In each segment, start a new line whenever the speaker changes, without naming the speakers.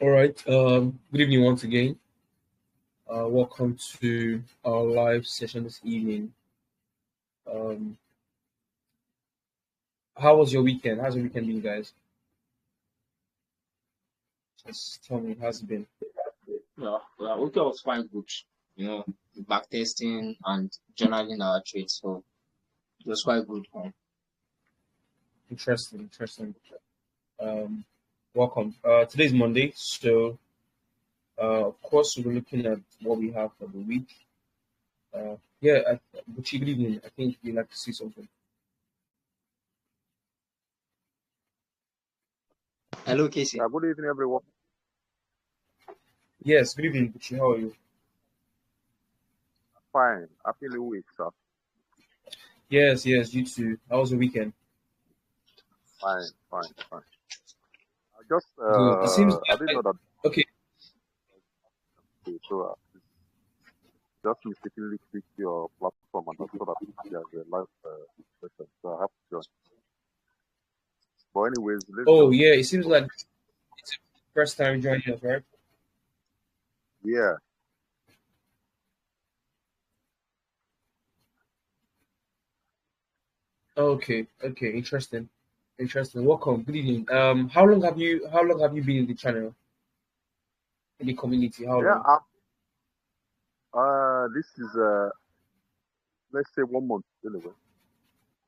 All right. Good evening once again. Welcome to our live session this evening. Um, how was your weekend? How's your weekend been, guys? Just tell me, how's it been?
Yeah, weekend was quite good. You know, back testing and journaling our trades, so it was quite good.
Interesting. Um, Welcome. Today's Monday, so of course we're looking at what we have for the week. But good evening. I think you'd like to see something.
Hello, Casey.
Good evening, everyone.
Yes, good evening, Buchi. How are you?
Fine. Happy New Week, sir.
Yes, you too. How was the weekend?
Fine. I just,
Good. It seems
I didn't know that.
okay.
So just mistakenly clicked your platform and I saw that there's a live session, so I have to join. But anyways,
Oh yeah, it seems like it's the first time joining us, right?
Yeah.
Okay, interesting. Welcome. Good evening. How long have you been in the channel, in the community? How
Yeah.
long?
This is let's say 1 month anyway.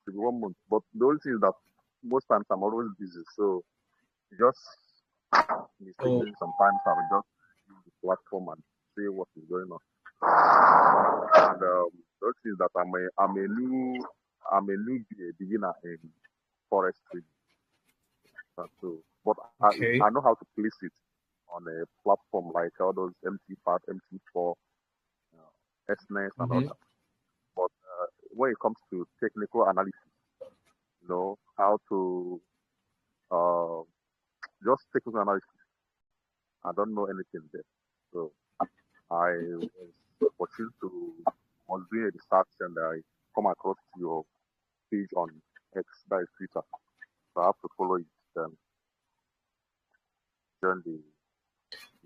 Maybe 1 month. But the only thing is that most times I'm always busy, so just
Oh,
mistakenly sometimes I will just use the platform and see what is going on. And the other thing is that I'm a new beginner in forestry. So, but
okay.
I know how to place it on a platform like all those MT5, MT4, SNES and all
Mm-hmm.
that. But when it comes to technical analysis, how to uh, just technical analysis, I don't know anything there. So I was watching to was doing a research and I come across your page on X, that is Twitter. So I have to follow it and join the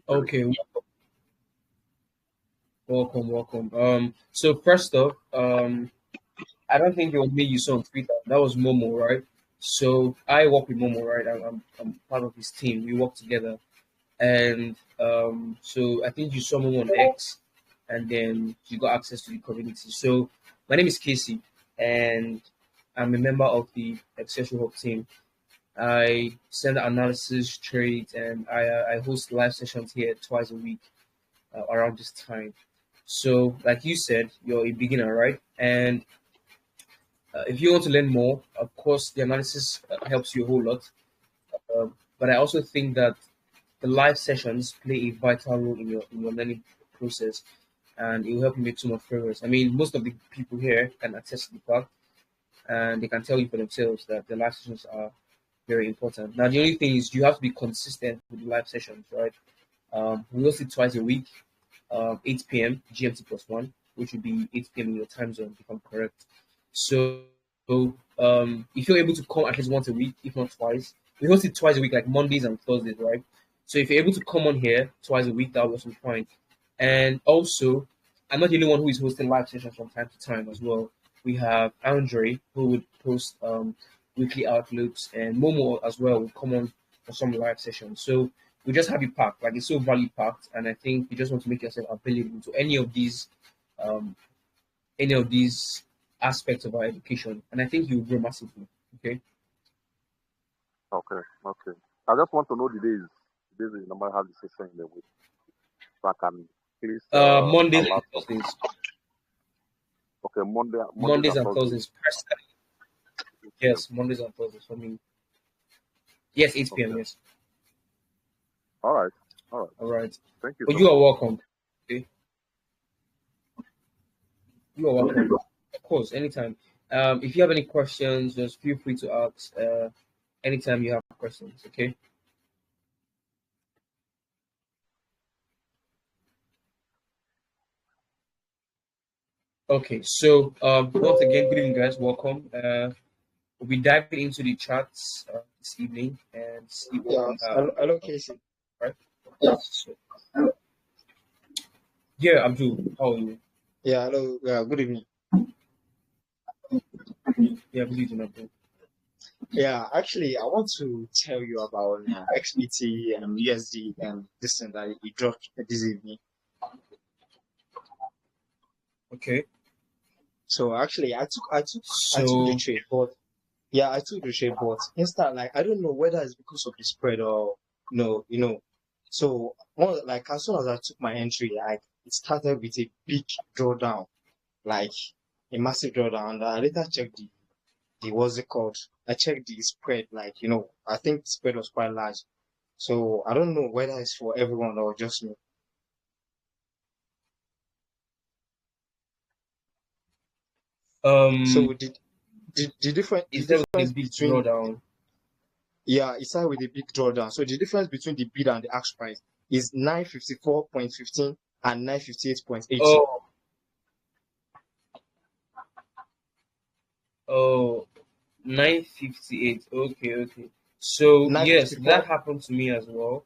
Okay.
intelligence.
Welcome. So first off, I don't think it was me you saw on Twitter. That was Momo, right? So I work with Momo, right? I'm part of his team. We work together, and so I think you saw Momo on X, and then you got access to the community. So my name is Casey, and I'm a member of the ExcelcioHub team. I send analysis, trades, and I host live sessions here twice a week around this time. So, like you said, you're a beginner, right? And if you want to learn more, of course, the analysis helps you a whole lot. But I also think that the live sessions play a vital role in your learning process, and it will help you make so much progress. I mean, most of the people here can attest to the fact, and they can tell you for themselves that the live sessions are very important. Now, the only thing is you have to be consistent with the live sessions, right? We host it twice a week, 8 p.m. GMT plus one, which would be 8 p.m. in your time zone, if I'm correct. So, if you're able to come at least once a week, if not twice, we host it twice a week, like Mondays and Thursdays, right? So if you're able to come on here twice a week, that was some fine. And also, I'm not the only one who is hosting live sessions from time to time as well. We have Andre who would post weekly outlooks, and Momo as well will come on for some live sessions. So we just have it packed, like it's so value packed, and I think you just want to make yourself available to um, any of these aspects of our education, and I think you will grow massively. Okay.
Okay. I just want to know the days you normally have the session in the week, so I can please
Mondays and
alert some.
Thursdays.
Okay, Mondays
Mondays
and
and
Thursdays.
Thursdays. Personally,
8 p.m.
yes, Mondays and Thursdays for me. Yes, 8 p.m.
Okay.
Yes.
All right.
All right.
Thank you
But
so
you
much.
are welcome. Okay. You are welcome. Of course, anytime. If you have any questions, just feel free to ask. Anytime you have questions. Okay. Okay. So once again, good evening, guys. Welcome. We'll be diving into the charts this evening and see what we
Yes.
have.
Hello, Casey.
Right. So, yeah, Abdul, how are you?
Yeah, hello. Yeah, good evening.
Yeah, good evening, Abdul.
Yeah, actually, I want to tell you about XBT and USD and this thing that you dropped this evening.
Okay.
So actually, I took the
So,
trade, but yeah, I took the trade, but instead, like I don't know whether it's because of the spread or no, So like as soon as I took my entry, like it started with a big drawdown, like a massive drawdown. And I later checked the what's it called? I checked the spread, like I think the spread was quite large. So I don't know whether it's for everyone or just me. So
um,
the
is there a
difference
big
between
drawdown?
yeah, it started with a big drawdown. So the difference between the bid and the ask price is 954.15 and 958.80.
Oh, oh, 958. Okay, okay. So, yes, that
954.
happened to me as well.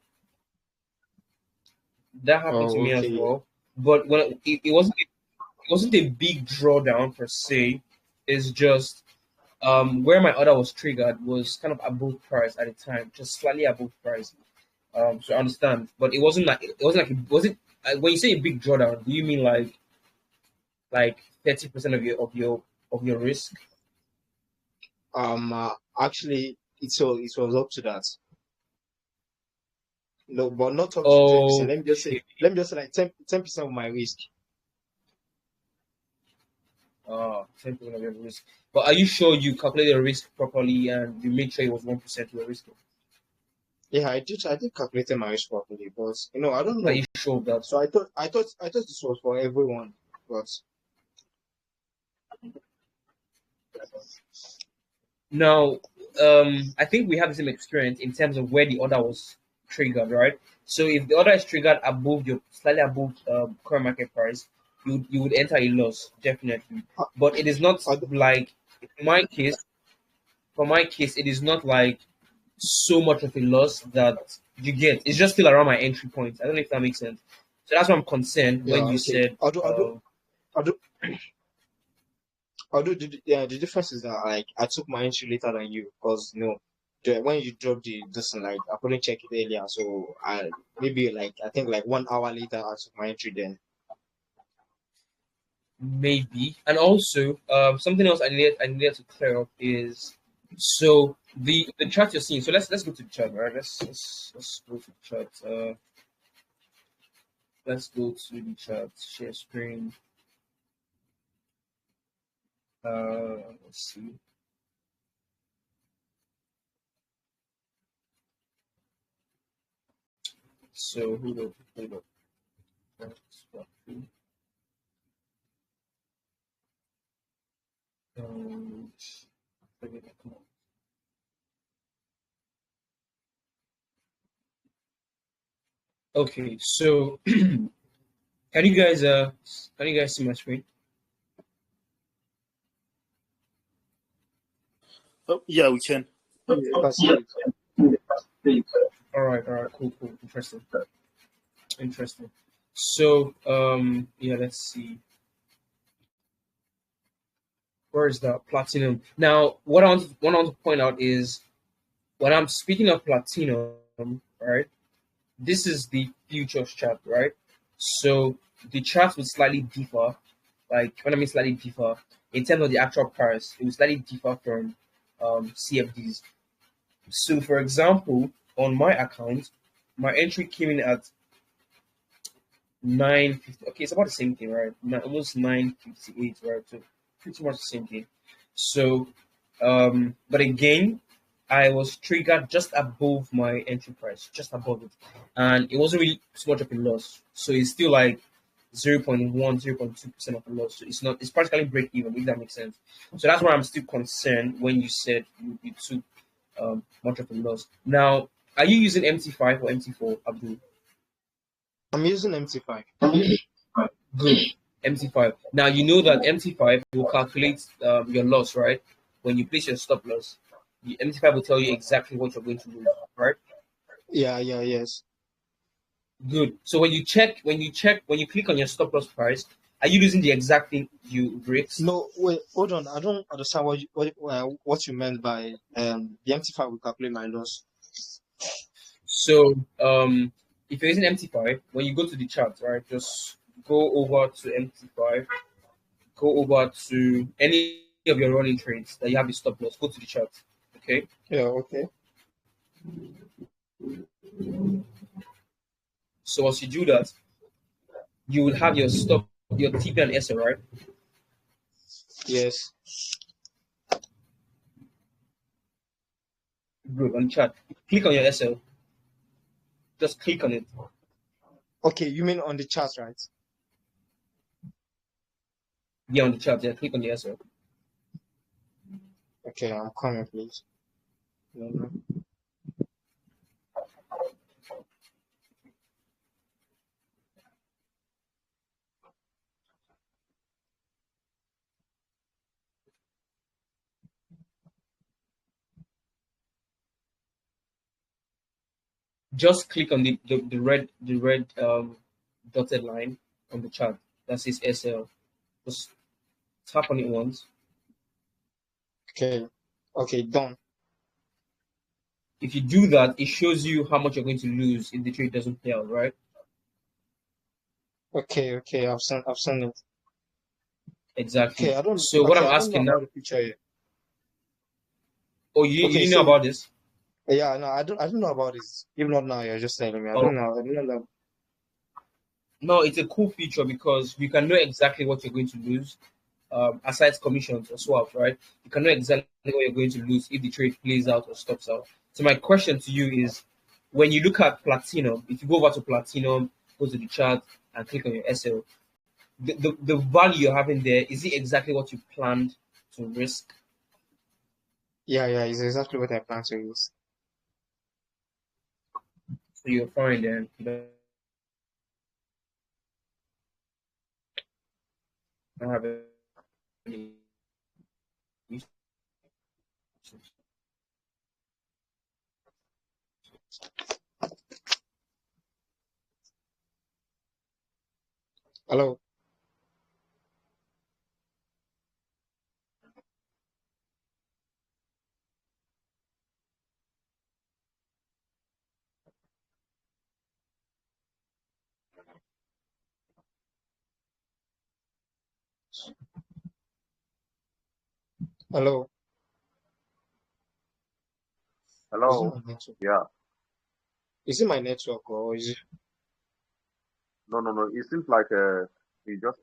That happened to
Oh,
me as
okay.
well. But it wasn't a big drawdown per se. It's just where my order was triggered was kind of above price at the time, just slightly above price. So I understand, but when you say a big drawdown, do you mean like 30% of your risk?
Actually, it was up to that. No, but not up to 30%.
Okay.
Let me just say like 10% of my risk.
10% of your risk. But are you sure you calculated the risk properly and you made sure it was 1% your risk?
Yeah, I did calculate my risk properly, but I don't
Are
know.
you sure of that?
So I thought this was for everyone, but
Now, I think we have the same experience in terms of where the order was triggered, right? So if the order is triggered above your slightly above current market price, you would enter a loss definitely.
I,
But it is not
I,
like in my case. For my case, it is not like so much of a loss that you get. It's just still around my entry point. I don't know if that makes sense. So that's why I'm concerned
yeah,
when you
okay.
said,
Although Although the difference is that like I took my entry later than you because when you dropped this like I couldn't check it earlier, so I maybe like I think like 1 hour later I took my entry then.
maybe. And also, something else I needed to clear up is so the chart you're seeing. So let's go to the chart, right? Let's go to the chart. Let's go to the chart. Share screen. Let's see. So hold up. Um, okay, so can you guys see my screen?
Oh, yeah, we can.
You can see it.
All right, cool, interesting. So yeah, let's see. Where is that platinum? Now, what I want to point out is when I'm speaking of platinum, right? This is the futures chart, right? So the chart will slightly differ. Like when I mean slightly differ in terms of the actual price, it will slightly differ from CFDs. So, for example, on my account, my entry came in at 950. Okay, it's about the same thing, right? Almost 958, right? So pretty much the same thing. So, but again, I was triggered just above my entry price, just above it, and it wasn't really too much of a loss. So it's still like 0.1, 0.2% of a loss. So it's practically break even, if that makes sense. So that's why I'm still concerned when you said you took much of a loss. Now, are you using MT5 or MT4, Abdul?
I'm using MT5.
Good. MT5. Now you know that MT5 will calculate your loss, right? When you place your stop loss, the MT5 will tell you exactly what you're going to lose, right?
Yeah, yes.
Good. So when you click on your stop loss price, are you losing the exact thing you risked?
No, wait, hold on. I don't understand what you meant by the MT5 will calculate my loss.
So if you're using MT5, when you go to the chart, right, just go over to MT5, go over to any of your running trades that you have the stop loss, go to the chart. Okay.
Yeah, okay.
So once you do that, you will have your TP and SL, right?
Yes.
Good. On the chart. Click on your SL. Just click on it.
Okay, you mean on the chart, right?
Yeah, on the chart. Yeah, click on the SL.
Okay, I'm coming, please. Mhm.
Just click on the red dotted line on the chart that says SL. Just tap on it once.
Okay. Okay, done.
If you do that, it shows you how much you're going to lose if the trade doesn't play out, right?
Okay, okay, I've seen it.
Exactly.
Okay, I don't
So what
okay,
I'm
I don't know
asking now,
about the picture yet.
oh, you
Okay,
didn't know
so
about this?
yeah, no, I don't know about this. If not now, you're just telling me. I
Oh,
don't know. I don't know.
no, it's a cool feature because you can know exactly what you're going to lose, aside commissions or swaps, right? You can know exactly what you're going to lose if the trade plays out or stops out. So my question to you is, when you look at platinum, if you go over to platinum, go to the chart and click on your SL, the value you're having there, is it exactly what you planned to risk?
Yeah, yeah, it's exactly what I plan to use.
So you're fine then. You don't have any issues.
Hello. Hello. Is it
Hello.
my network?
Yeah.
Is it my network or is it
No, no, no. It seems like you
okay?
just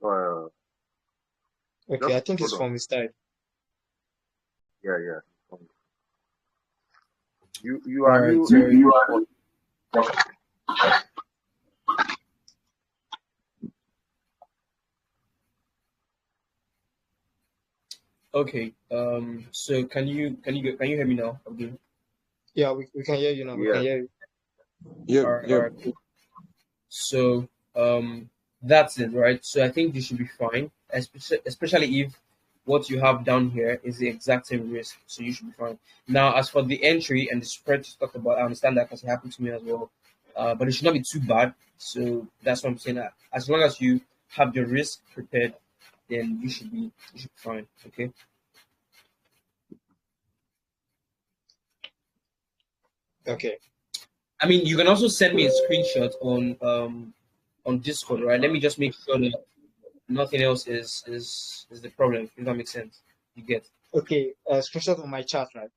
I think it's
hold on.
from the start.
Yeah, yeah. You
All
are
right.
new
So
in this sport.
okay. So can you hear me now? Okay.
Yeah, we can hear you now. We can
Yes.
hear you.
Yep,
All right. All
yep.
right. Cool. So that's it, right? So I think this should be fine, especially if what you have down here is the exact same risk. So you should be fine. Now, as for the entry and the spread to talk about, I understand that because it happened to me as well. But it should not be too bad. So that's what I'm saying. That as long as you have the risk prepared, then you should be fine. Okay.
Okay.
I mean, you can also send me a screenshot on Discord, right? Let me just make sure that nothing else is the problem. If that makes sense, you get.
Okay. Screenshot on my chat, right?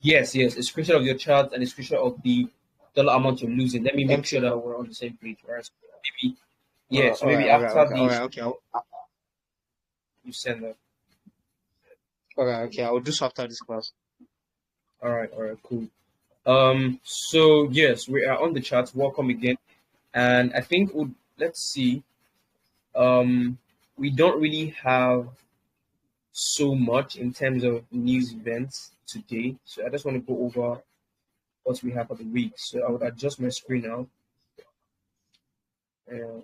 Yes, a screenshot of your chart and a screenshot of the dollar amount you're losing. Let me make sure that
MT5.
we're on the same page, right? So maybe, so
All right.
maybe
All right.
after
Okay. All
this,
right. Okay.
you send that.
All right. Okay. I will do so after this class.
All right, cool. So yes, we are on the chat. Welcome again, and I think let's see. We don't really have so much in terms of news events today, so I just want to go over what we have for the week. So I would adjust my screen now. Uh,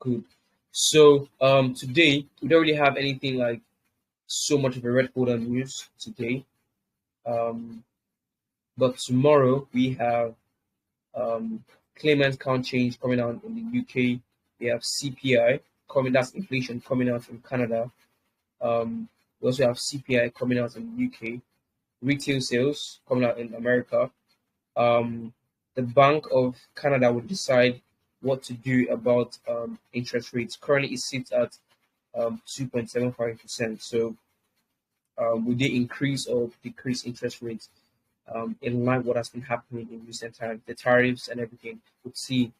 good. So today we don't really have anything like so much of a red folder news today. Um, but tomorrow we have claimant count change coming out in the UK. We have CPI coming, that's inflation coming out in Canada. We also have CPI coming out in the UK, retail sales coming out in America. The Bank of Canada will decide what to do about interest rates. Currently, it sits at 2.75%. So, will they increase or decrease interest rates in line with what has been happening in recent times, the tariffs and everything? We'll see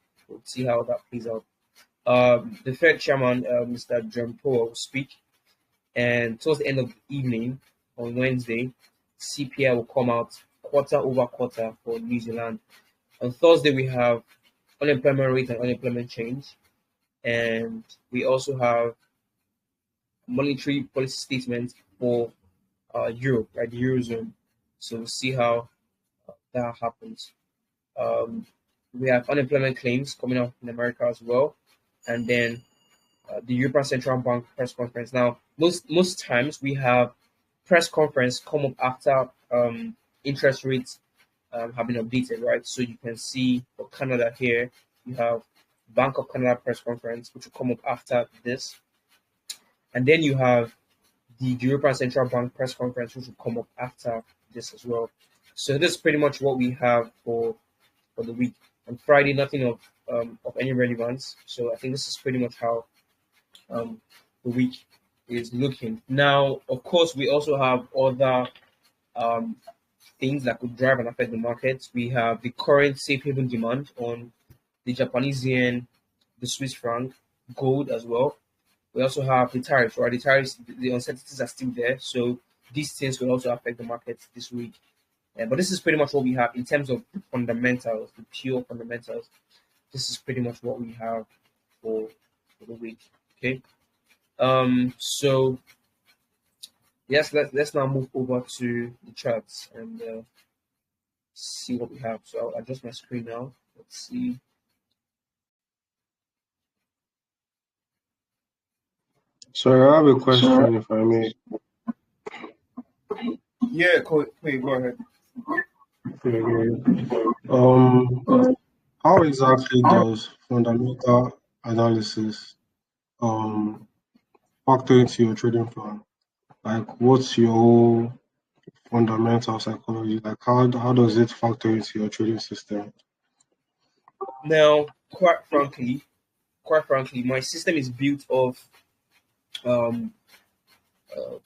how that plays out. The Fed chairman, Mr. Jerome Powell, will speak, and towards the end of the evening on Wednesday, CPI will come out quarter over quarter for New Zealand. On Thursday, we have unemployment rate and unemployment change, and we also have monetary policy statement for Europe, right, the Eurozone. So we'll see how that happens. We have unemployment claims coming up in America as well, and then the European Central Bank press conference. Now, most times we have press conference come up after interest rates have been updated, right? So you can see for Canada here, you have Bank of Canada press conference, which will come up after this, and then you have the European Central Bank press conference, which will come up after this as well. So this is pretty much what we have for the week. On Friday, nothing of any relevance. So I think this is pretty much how the week is looking. Now, of course, we also have other things that could drive and affect the markets. We have the current safe haven demand on the Japanese yen, the Swiss franc, gold as well. We also have the tariffs, right? The tariffs, the uncertainties are still there. So these things will also affect the markets this week. But this is pretty much what we have in terms of the fundamentals, the pure fundamentals. This is pretty much what we have for the week. Okay. So yes, let's now move over to the charts and see what we have. So I'll adjust my screen now. Let's see.
So I have a question, if I may.
Yeah, wait, go ahead.
Okay. How exactly does fundamental analysis factor into your trading plan? Like, what's your whole fundamental psychology? Like, how does it factor into your trading system?
Now, quite frankly, my system is built of um, uh,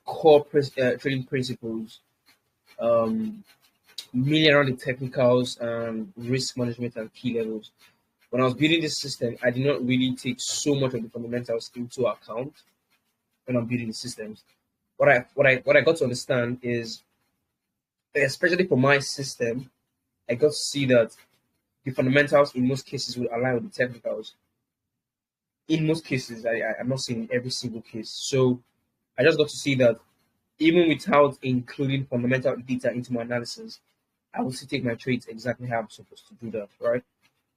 core trading principles, mainly around the technicals and risk management and key levels. When I was building this system, I did not really take so much of the fundamentals into account when I'm building the systems. What I got to understand is, especially for my system, I got to see that the fundamentals in most cases will align with the technicals. In most cases, I'm not saying in every single case. So I just got to see that even without including fundamental data into my analysis, I will still take my trades exactly how I'm supposed to do that, right?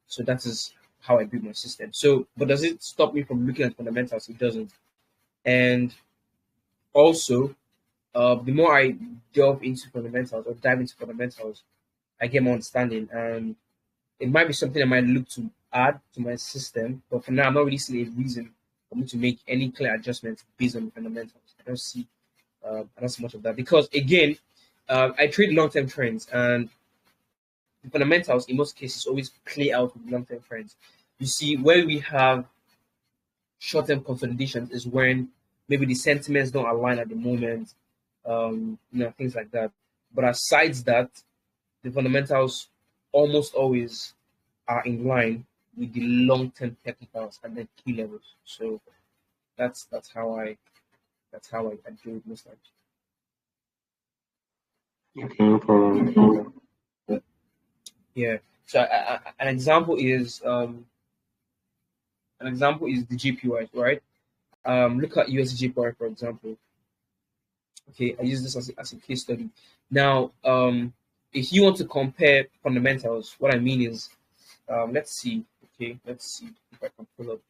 So that is how I build my system. So, but does it stop me from looking at fundamentals? It doesn't. And also, the more I delve into fundamentals or dive into fundamentals, I get more understanding. And it might be something I might look to add to my system, but for now, I'm not really seeing a reason for me to make any clear adjustments based on the fundamentals. I don't see much of that because, again, I trade long-term trends, and the fundamentals in most cases always play out with long-term trends. You see, where we have short-term consolidations is when maybe the sentiments don't align at the moment, things like that. But aside that, the fundamentals almost always are in line with the long-term technicals and the key levels. So that's how I do it most times.
Okay, no problem.
Yeah. So an example is the GPY, right? Look at USD GPY, for example. Okay, I use this as a case study. Now, if you want to compare fundamentals, what I mean is, let's see. Okay, let's see if I can pull up.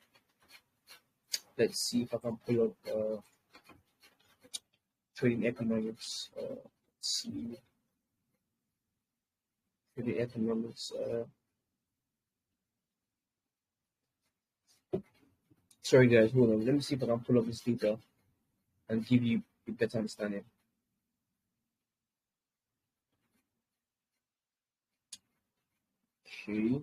Let's see if I can pull up trading economics. Let's see trading economics. Sorry, guys, hold on. Let me see if I can pull up this data and give you a better understanding. Okay.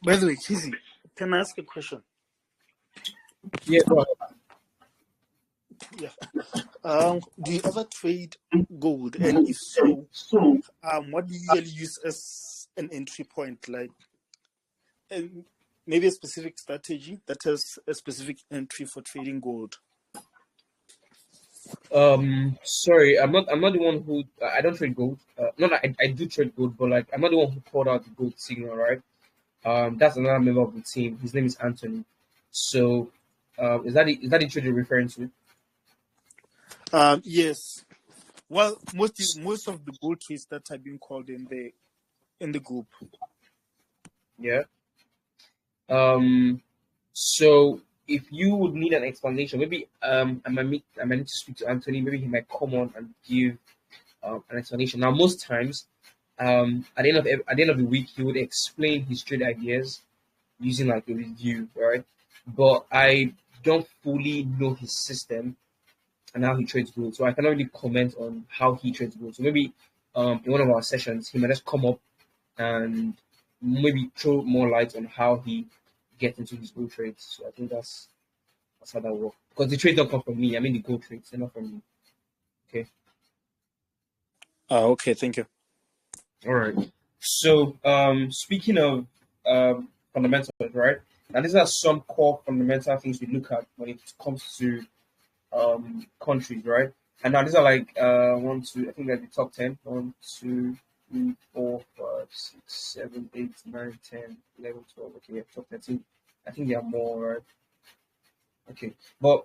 By the way, Chizzy, can I ask a question?
Yeah, go ahead.
Yeah. Do you ever trade gold? And if so, what do you usually use as an entry point? Like, maybe a specific strategy that has a specific entry for trading gold.
Sorry, I'm not the one who I don't trade gold. No, I do trade gold, but like I'm not the one who called out the gold signal, right? That's another member of the team. His name is Anthony. So, is that the trade you're referring to?
Yes. Well, most of the gold trades that have been called in the group.
Yeah. Um. So, if you would need an explanation, maybe I might need to speak to Anthony. Maybe he might come on and give an explanation. Now, most times, at the end of the week, he would explain his trade ideas using like a review, right? But I don't fully know his system and how he trades gold, so I cannot really comment on how he trades gold. So maybe in one of our sessions, he might just come up and maybe throw more light on how he gets into his gold trades. So I think that's how that works. Because the trades don't come from me. I mean the gold trades, they're not from me. Okay.
Okay, thank you.
All right. So speaking of fundamentals, right? Now these are some core fundamental things we look at when it comes to countries, right? And now these are like one, two, I think they're the top 10. 1, 2, 3, 4, 5, 6, 7, 8, 9, 10, 11, 12. Okay, yeah, top 13. I think there are more, right? Okay. But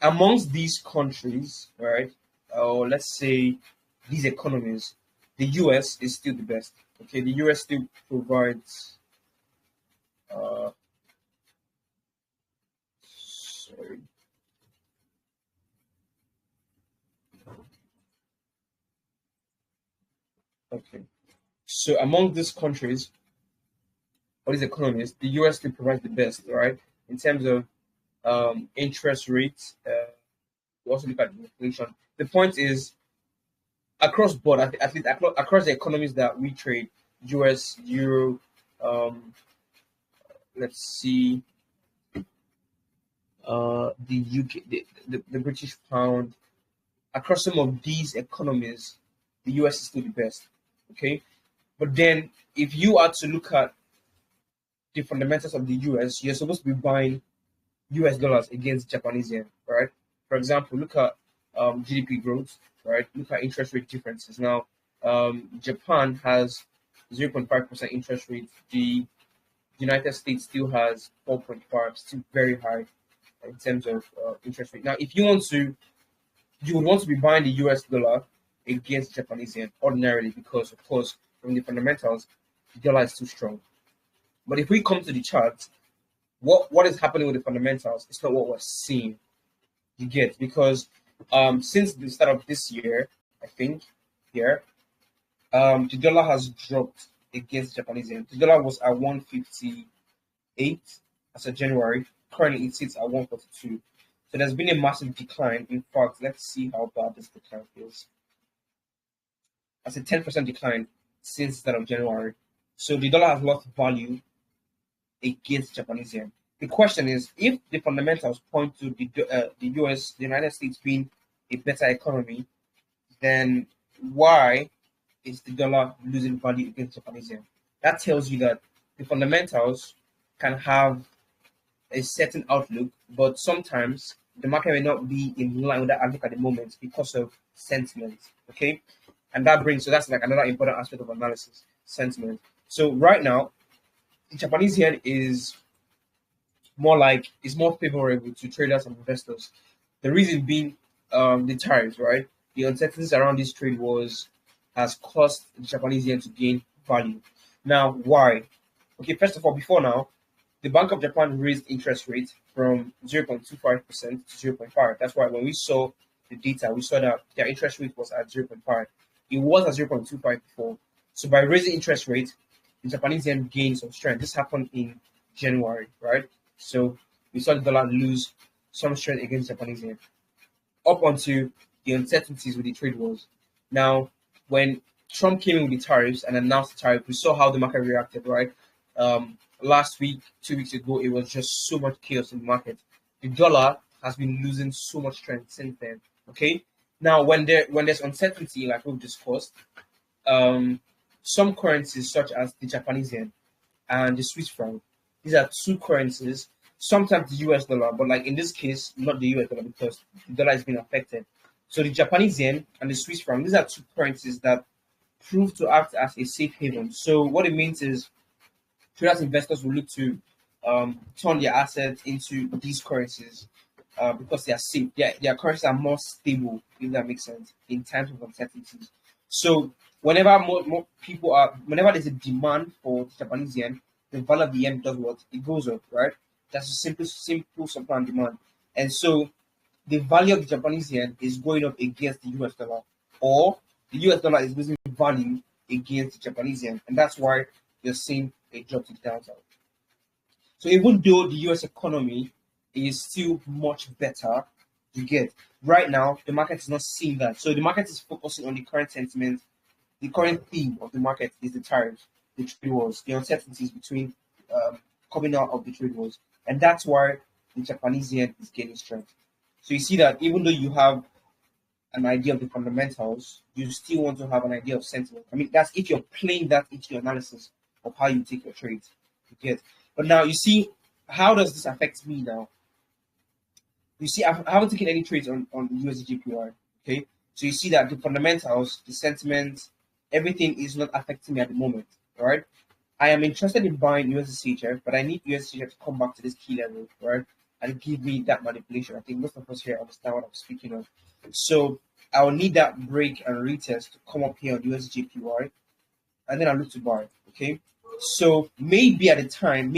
amongst these countries, right, or let's say these economies, the US is still the best. Okay, the US still provides uh sorry. Okay. So among these countries or these economies, the US still provides the best, right? In terms of interest rates, we also look at inflation. The point is across board, at least across the economies that we trade, US, Euro, um, let's see, the UK, the British pound, across some of these economies, the US is still the best. Okay, but then if you are to look at the fundamentals of the US, you're supposed to be buying US dollars against Japanese yen, right? For example, look at GDP growth, right? Look at interest rate differences. Now, Japan has 0.5% interest rate. The United States still has 4.5, still very high in terms of interest rate. Now, if you would want to be buying the US dollar against Japanese yen ordinarily because, of course, from the fundamentals, the dollar is too strong. But if we come to the chart, what is happening with the fundamentals? It's not what we're seeing. You get because since the start of this year, I think here, the dollar has dropped against Japanese yen. The dollar was at 158 as of January. Currently, it sits at 142. So there's been a massive decline. In fact, let's see how bad this decline is. That's a 10% decline since the start of January. So the dollar has lost value against Japanese yen. The question is, if the fundamentals point to the US, the United States being a better economy, then why is the dollar losing value against Japanese yen? That tells you that the fundamentals can have a certain outlook, but sometimes the market may not be in line with that outlook at the moment because of sentiment. Okay, and that's like another important aspect of analysis, sentiment. So right now, the Japanese yen is more favorable to traders and investors. The reason being the tariffs, right? The uncertainties around this trade has caused the Japanese yen to gain value. Now, why? Okay, first of all, before now, the Bank of Japan raised interest rate from 0.25% to 0.5. That's why when we saw the data, we saw that their interest rate was at 0.5. It was at 0.25 before. So by raising interest rate, the Japanese yen gained some strength. This happened in January, right? So we saw the dollar lose some strength against Japanese yen up onto the uncertainties with the trade wars. Now, when Trump came in with the tariffs and announced the tariff, we saw how the market reacted, right? Last week, 2 weeks ago, it was just so much chaos in the market. The dollar has been losing so much strength since then. Okay. Now, when there's uncertainty, like we've discussed, some currencies such as the Japanese yen and the Swiss franc, these are two currencies. Sometimes the US dollar, but like in this case, not the US dollar because the dollar has been affected. So the Japanese yen and the Swiss franc, these are two currencies that prove to act as a safe haven. So what it means is traders investors will look to turn their assets into these currencies because they are safe. Their currencies are more stable, if that makes sense, in times of uncertainties. So whenever more people whenever there's a demand for Japanese yen, the value of the yen does what? It goes up, right? That's a simple supply and demand. And so the value of the Japanese yen is going up against the US dollar, or the US dollar is losing value against the Japanese yen. And that's why you're seeing a drop to the downside. So even though the US economy is still much better, you get right now, the market is not seeing that. So the market is focusing on the current sentiment. The current theme of the market is the tariffs, the trade wars, the uncertainties between coming out of the trade wars. And that's why the Japanese yen is gaining strength. So you see that even though you have an idea of the fundamentals, you still want to have an idea of sentiment. I mean, that's if you're playing that into your analysis of how you take your trades. You get. But now you see, how does this affect me now? You see, I haven't taken any trades on USD JPY. Okay, so you see that the fundamentals, the sentiment, everything is not affecting me at the moment. All right, I am interested in buying USD but I need USD to come back to this key level, right, and give me that manipulation. I think most of us here understand what I'm speaking of. So I will need that break and retest to come up here on USD JPY, and then I look to buy. Okay, so maybe at that time,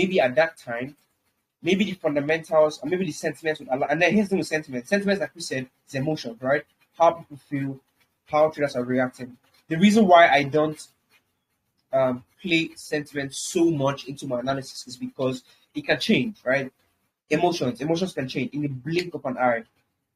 maybe the fundamentals or maybe the sentiments would allow. And then here's the thing with sentiment. Sentiments, like we said, is emotion, right? How people feel, how traders are reacting. The reason why I don't play sentiment so much into my analysis is because it can change, right? Emotions can change in the blink of an eye.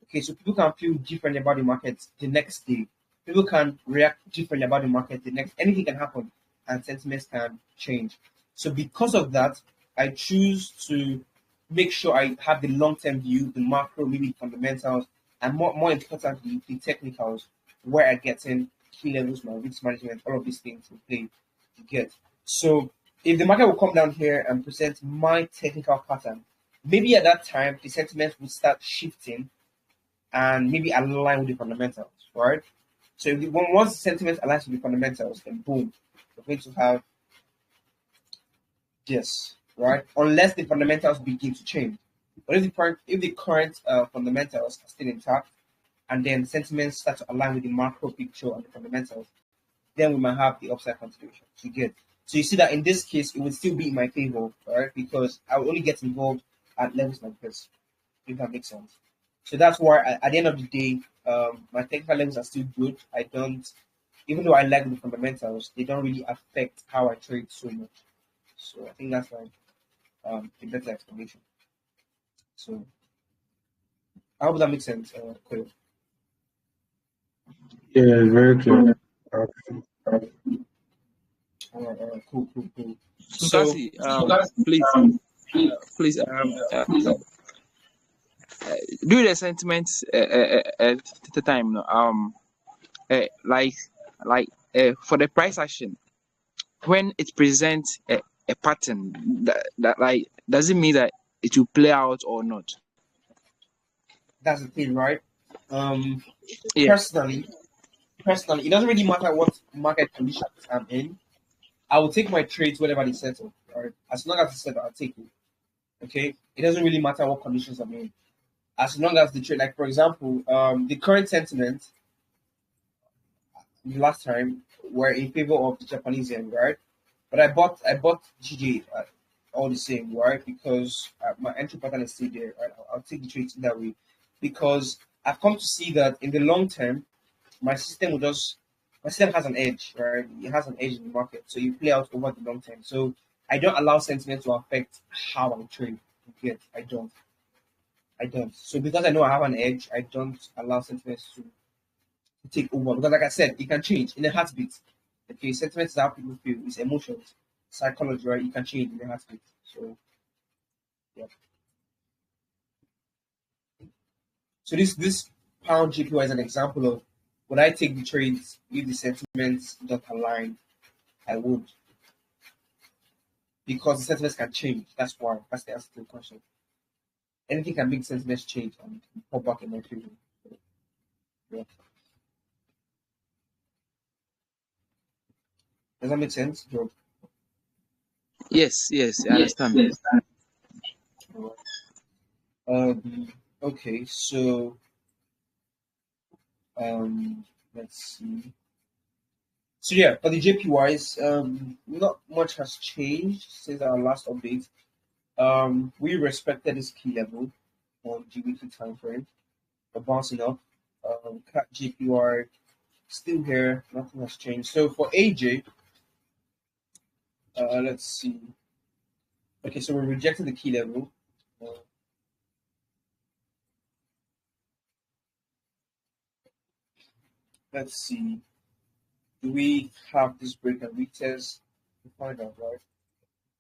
Okay, so people can feel different about the market the next day. People can react differently about the market the next. Anything can happen, and sentiments can change. So because of that, I choose to make sure I have the long-term view, the macro, maybe fundamentals, and more importantly, the technicals, where I get in key levels, my risk management, all of these things will play to get. So if the market will come down here and present my technical pattern, maybe at that time the sentiments will start shifting and maybe align with the fundamentals, right? So once the sentiment aligns with the fundamentals, then boom, we're going to have this, right? Unless the fundamentals begin to change. But if the current fundamentals are still intact, and then sentiments start to align with the macro picture and the fundamentals, then we might have the upside continuation. You get. So you see that in this case, it would still be in my favor, right? Because I will only get involved at levels like this, if that makes sense. So that's why at the end of the day, my technical levels are still good. I don't, even though I like the fundamentals, they don't really affect how I trade so much. So I think that's like a better explanation. So I hope that makes sense. Clear.
Yeah, very clear.
Cool. So,
Nkasi, please, do the sentiments at the time, for the price action, when it presents a pattern that like, does it mean that it will play out or not?
that's the thing, right?
Yeah.
Personally, it doesn't really matter what market conditions I'm in. I will take my trades whenever they settle, right? As long as it's settled, I'll take it. Okay? It doesn't really matter what conditions I'm in. As long as the trade, like for example, the current sentiment the last time were in favor of the Japanese yen, right? But I bought GJ all the same, right? Because my entry pattern is still there, right? I'll take the trades that way because I've come to see that in the long term, my system has an edge, right? It has an edge in the market, so you play out over the long term. So I don't allow sentiment to affect how I trade. Yet I don't. So because I know I have an edge, I don't allow sentiment to take over. Because like I said, it can change in a heartbeat. Okay, sentiment is how people feel. It's emotions, psychology, right? It can change in a heartbeat. So yeah. So this pound GPY is an example of would I take the trades if the sentiments don't align? I would because the sentiments can change. That's why. That's the answer to the question. Anything can make sentiments change and pop back in my favor. So, yeah. Does that make sense, Joe?
Yes, yes, I understand.
Alright. Okay, so let's see. So yeah, for the JPYs, not much has changed since our last update. We respected this key level on the weekly time frame, but bouncing up. Cat JPY still here, nothing has changed. So for AJ, let's see. Okay, so we rejected the key level. Uh, let's see. Do we have this break and retest? We find out, right?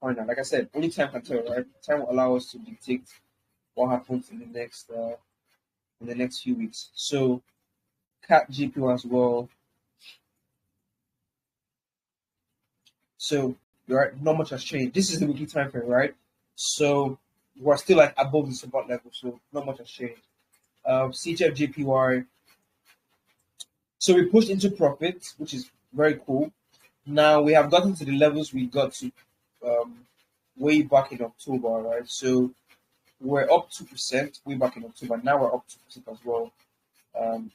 Find out. Like I said, only time can tell, right? Time will allow us to dictate what happens in the next few weeks. So cat GPU as well. So right, not much has changed. This is the weekly time frame, right? So we're still like above the support level, so not much has changed. CHF JPY. So we pushed into profit, which is very cool. Now we have gotten to the levels we got to um, way back in October, right? So we're up 2% way back in October. Now we're up 2% as well. Um,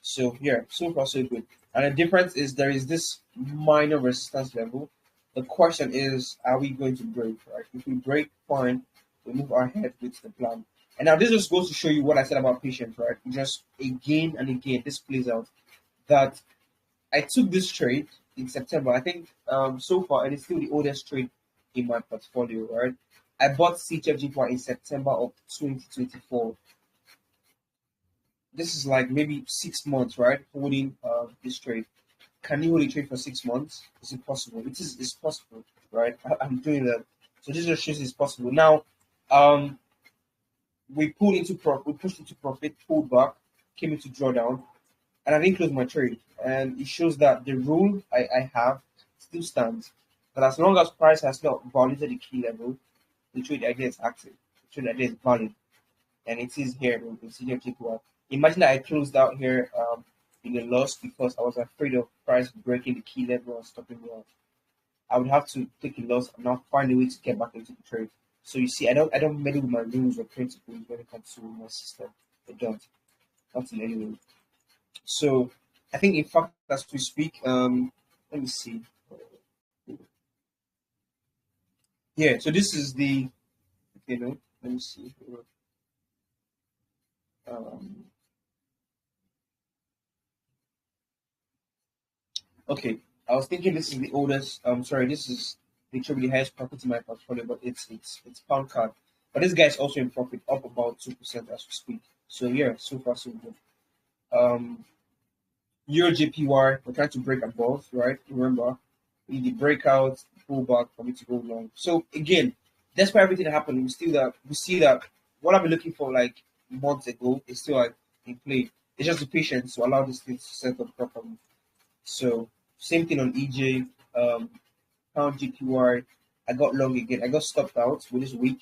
so yeah, so far so good. And the difference is there is this minor resistance level. The question is, are we going to break, right? If we break, fine, we move ahead with the plan. And now this just goes to show you what I said about patience, right? Just again and again, this plays out that I took this trade in September. I think so far it is still the oldest trade in my portfolio, right? I bought CHFG in September of 2024. This is like maybe 6 months, right? Holding this trade. Can you hold a trade for 6 months? Is it possible? It's possible, right? I'm doing that. So this just shows it's possible. Now, we pushed into profit, pulled back, came into drawdown, and I didn't close my trade. And it shows that the rule I have still stands. That as long as price has not violated the key level, the trade idea is active. The trade idea is valid. And it is here in CGMT. Imagine that I closed out here in a loss because I was afraid of price breaking the key level and stopping me out. I would have to take a loss and now find a way to get back into the trade. So you see, I don't meddle with my rules or principles when it comes to my system. I don't, not in any way. So I think in fact as we speak, let me see. Yeah, so this is the let me see. Um, okay, I was thinking this is the oldest. Sorry, this is literally the highest profit in my portfolio, but it's pound card. But this guy is also in profit, up about 2% as we speak. So yeah, so far so good. Um, Euro JPY, we're trying to break above, right? Remember, we need the breakout, pullback for me to go long. So again, despite everything that happened, we see that what I've been looking for like months ago is still like in play. It's just the patience to allow this thing to set up properly. So same thing on EJ, pound GPY. I got long again. I got stopped out with this week,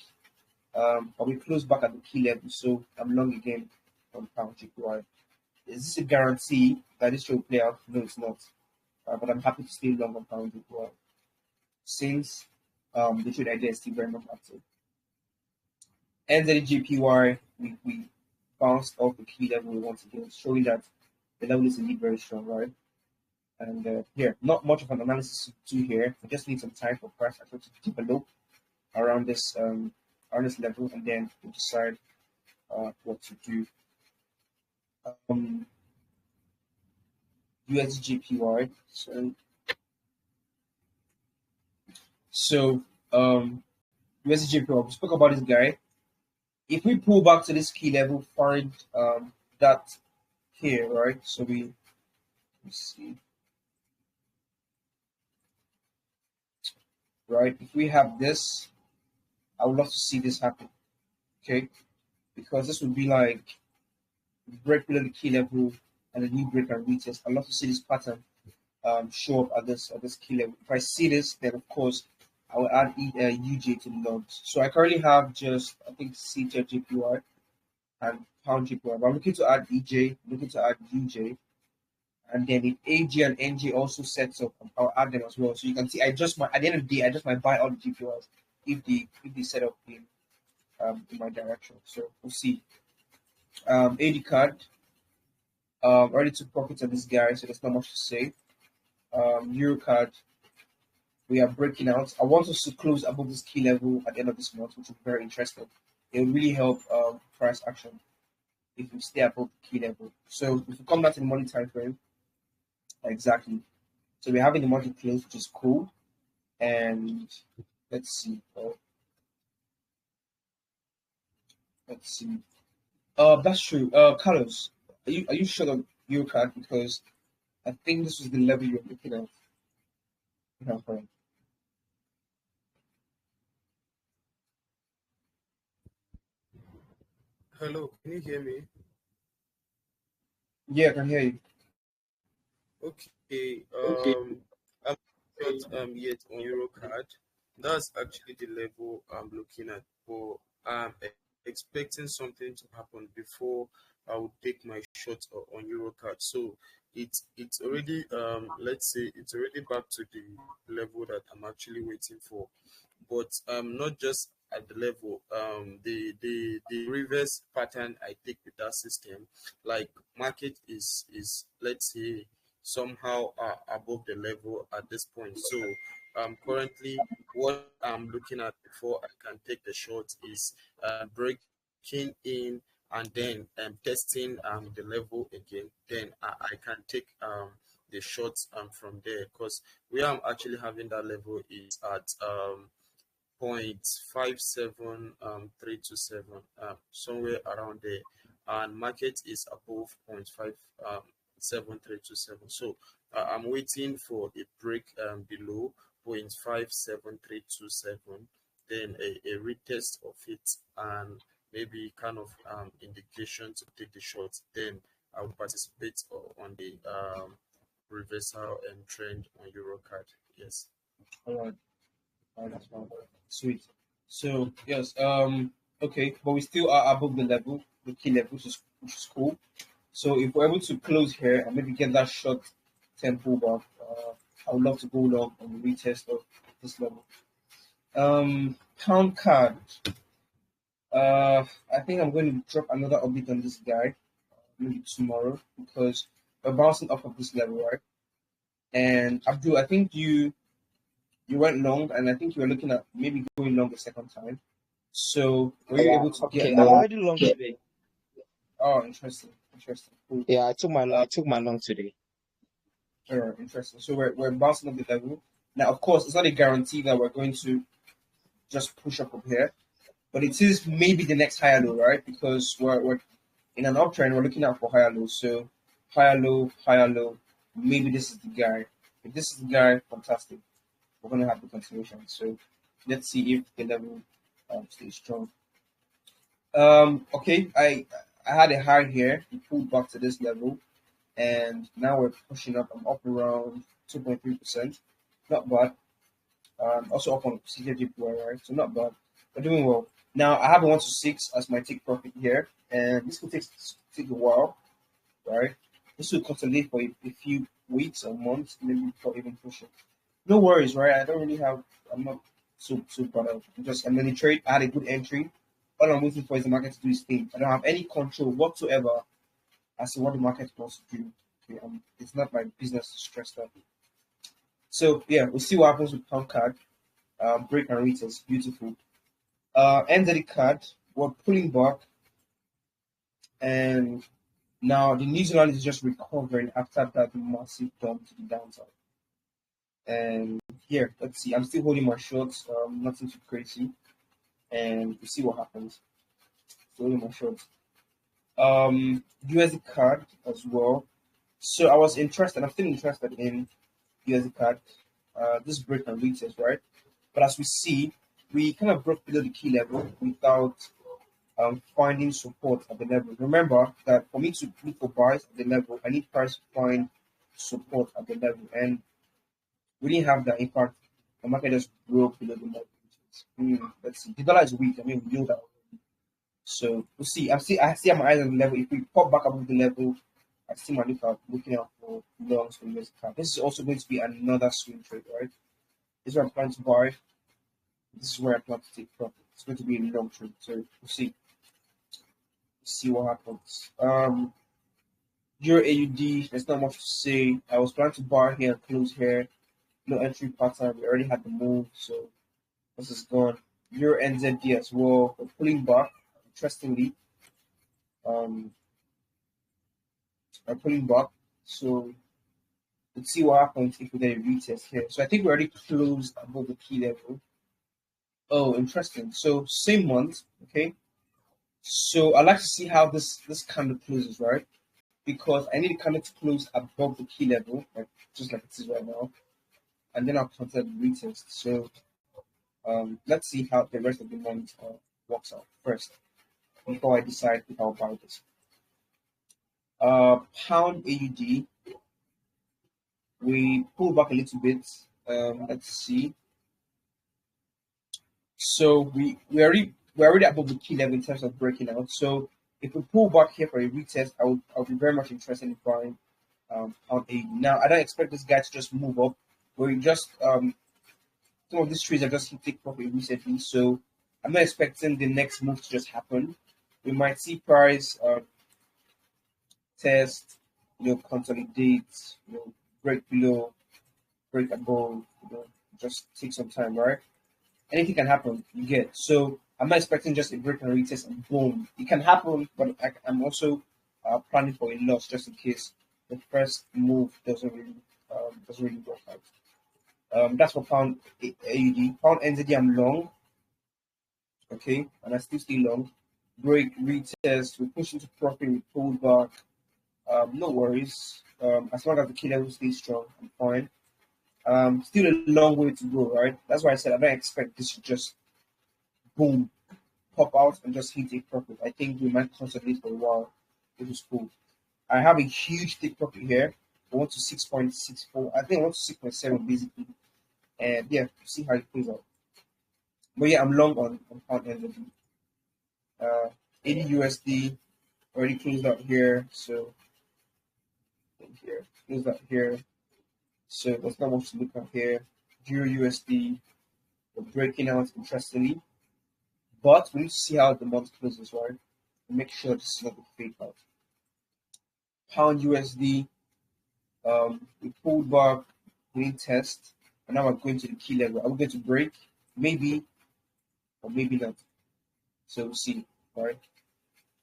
but we closed back at the key level, so I'm long again on pound GPY. Is this a guarantee that this will play out? No, it's not. But I'm happy to stay long on pound GPY since the trade idea is still very much active. NZGPY, we bounced off the key level once again, showing that the level is indeed very strong, right? And here, not much of an analysis to do here. We just need some time for price action to develop around this level, and then we decide what to do. Um, USDJPY. So USDJPY. We spoke about this guy. If we pull back to this key level, find that here, right? So let's see, right? If we have this, I would love to see this happen, okay? Because this would be like break below the key level and a new break and retest. I'd love to see this pattern show up at this key level. If I see this, then of course I will add UJ to the logs. So I currently have just I think CJ JPY and pound JPY. But I'm looking to add EJ, looking to add UJ, and then if AG and NJ also sets up, I'll add them as well. So you can see I just at the end of the day I just might buy all the GPYs if they set up in my direction. So we'll see. AD card. Already took profits on this guy, so there's not much to say. Euro card, we are breaking out. I want us to close above this key level at the end of this month, which is very interesting. It will really help price action if we stay above the key level. So if we come back to the money time frame, exactly. So we're having the market close, which is cool. And let's see. Let's see. That's true. Carlos, are you sure of Euro card? Because I think this was the level you're looking at. Yeah, fine.
Hello, can you hear me?
Yeah, I can hear you.
Okay. I'm not yet on Eurocard. That's actually the level I'm looking at, but I'm expecting something to happen before I would take my shot on Eurocard. So it's already let's say it's already back to the level that I'm actually waiting for, but not just at the level the reverse pattern I take with that system, like market is let's say somehow above the level at this point. So currently what I'm looking at before I can take the shot is breaking in and then testing the level again, then I can take the shots from there, because where I'm actually having that level is at 0.57327, somewhere around there, and market is above 0.57327. So I'm waiting for a break below 0.57327, then a retest of it, and maybe kind of indication to take the short. Then I will participate on the reversal and trend on Eurocard. Yes.
All right. That's fine. Sweet. So yes, okay, but we still are above the level, the key level, which is cool. So if we're able to close here and maybe get that short tempo back, I would love to go long on the retest of this level. Pound card. I think I'm going to drop another update on this guy maybe tomorrow, because we're bouncing off of this level, right? And Abdul, I think you went long, and I think you were looking at maybe going long the second time. So were you
Yeah,
able to get
okay. I'm
that?
already long today.
Oh, interesting. Cool.
Yeah, I took my long today.
All right, interesting. So we're bouncing up the level. Now, of course, it's not a guarantee that we're going to just push up from here, but it is maybe the next higher low, right? Because we're in an uptrend, we're looking out for higher low. So higher low. Maybe this is the guy. If this is the guy, fantastic. We're gonna have the continuation. So let's see if the level stays strong. Okay, I had a high here. We pulled back to this level, and now we're pushing up. I'm up around 2.3%. Not bad. Also up on CJGPY, right? So not bad. We're doing well. Now I have a 1 to 6 as my take profit here, and this could take a while, right? This will consolidate for a few weeks or months, maybe before even pushing. No worries, right? I'm not so bad. I'm in the trade. I had a good entry. All I'm waiting for is the market to do its thing. I don't have any control whatsoever as to what the market wants to do. Okay, it's not my business to stress that. So yeah, we'll see what happens with pound card. Break and retest, beautiful. NZD card, we're pulling back, and now the New Zealand is just recovering after that massive dump to the downside. And here, let's see. I'm still holding my shorts, nothing too crazy, and we see what happens. Still holding my shorts. USD card as well. So I was interested. I'm still interested in USD card. This break and retest, right? But as we see, we kind of broke below the key level without finding support at the level. Remember that for me to look for buys at the level, I need price to find support at the level, and we didn't have that. In fact, the market just broke below the level. Let's see. The dollar is weak. I mean, we know that. So we'll see. I see my eyes on the level. If we pop back above the level, I see my lookout looking out for longs for US card. This is also going to be another swing trade, right? This is where I'm planning to buy. This is where I plan to take profit. It's going to be a long trade. So we'll see. See what happens. Euro AUD, there's not much to say. I was planning to buy here and close here. No entry pattern. We already had the move, so this is gone. Euro NZD as well. We're pulling back. Interestingly, I'm pulling back. So let's see what happens if we get a retest here. So I think we already closed above the key level. Oh, interesting. So same month, okay. So I like to see how this candle closes, right? Because I need the candle to close above the key level, like just like it is right now, and then I'll consider the retest. So let's see how the rest of the month works out first before I decide if I'll buy this. Pound AUD, we pull back a little bit. Let's see. So we're already above the key level in terms of breaking out. So if we pull back here for a retest, I'll be very much interested in buying pound AUD. Now I don't expect this guy to just move up. We just some of these trades are just hitting profit recently, so I'm not expecting the next move to just happen. We might see price test, consolidate, break below, break above, just take some time, right? Anything can happen, you get. So I'm not expecting just a break and retest and boom. It can happen, but I'm also planning for a loss just in case the first move doesn't really work out. That's for pound AUD. Pound NZD, I'm long. Okay, and I still stay long. Break, retest, we push into profit, we pull back. No worries. As long as the key level stays strong, I'm fine. Still a long way to go, right? That's why I said I don't expect this to just boom, pop out and just hit a profit. I think we might consolidate for a while, which is cool. I have a huge take profit here. I want to 6.64. I think I want to 6.7 basically. And yeah, see how it plays out. But yeah, I'm long on pound NZD. 80 USD already closed out here. So here, closed out here. So there's not much to look at here. Euro USD, we're breaking out interestingly. But we need to see how the month closes, right? And make sure this is not a fake out. Pound USD, we pulled back, we didn't test, and now we're going to the key level. Are we going to break? Maybe, or maybe not. So we'll see, right?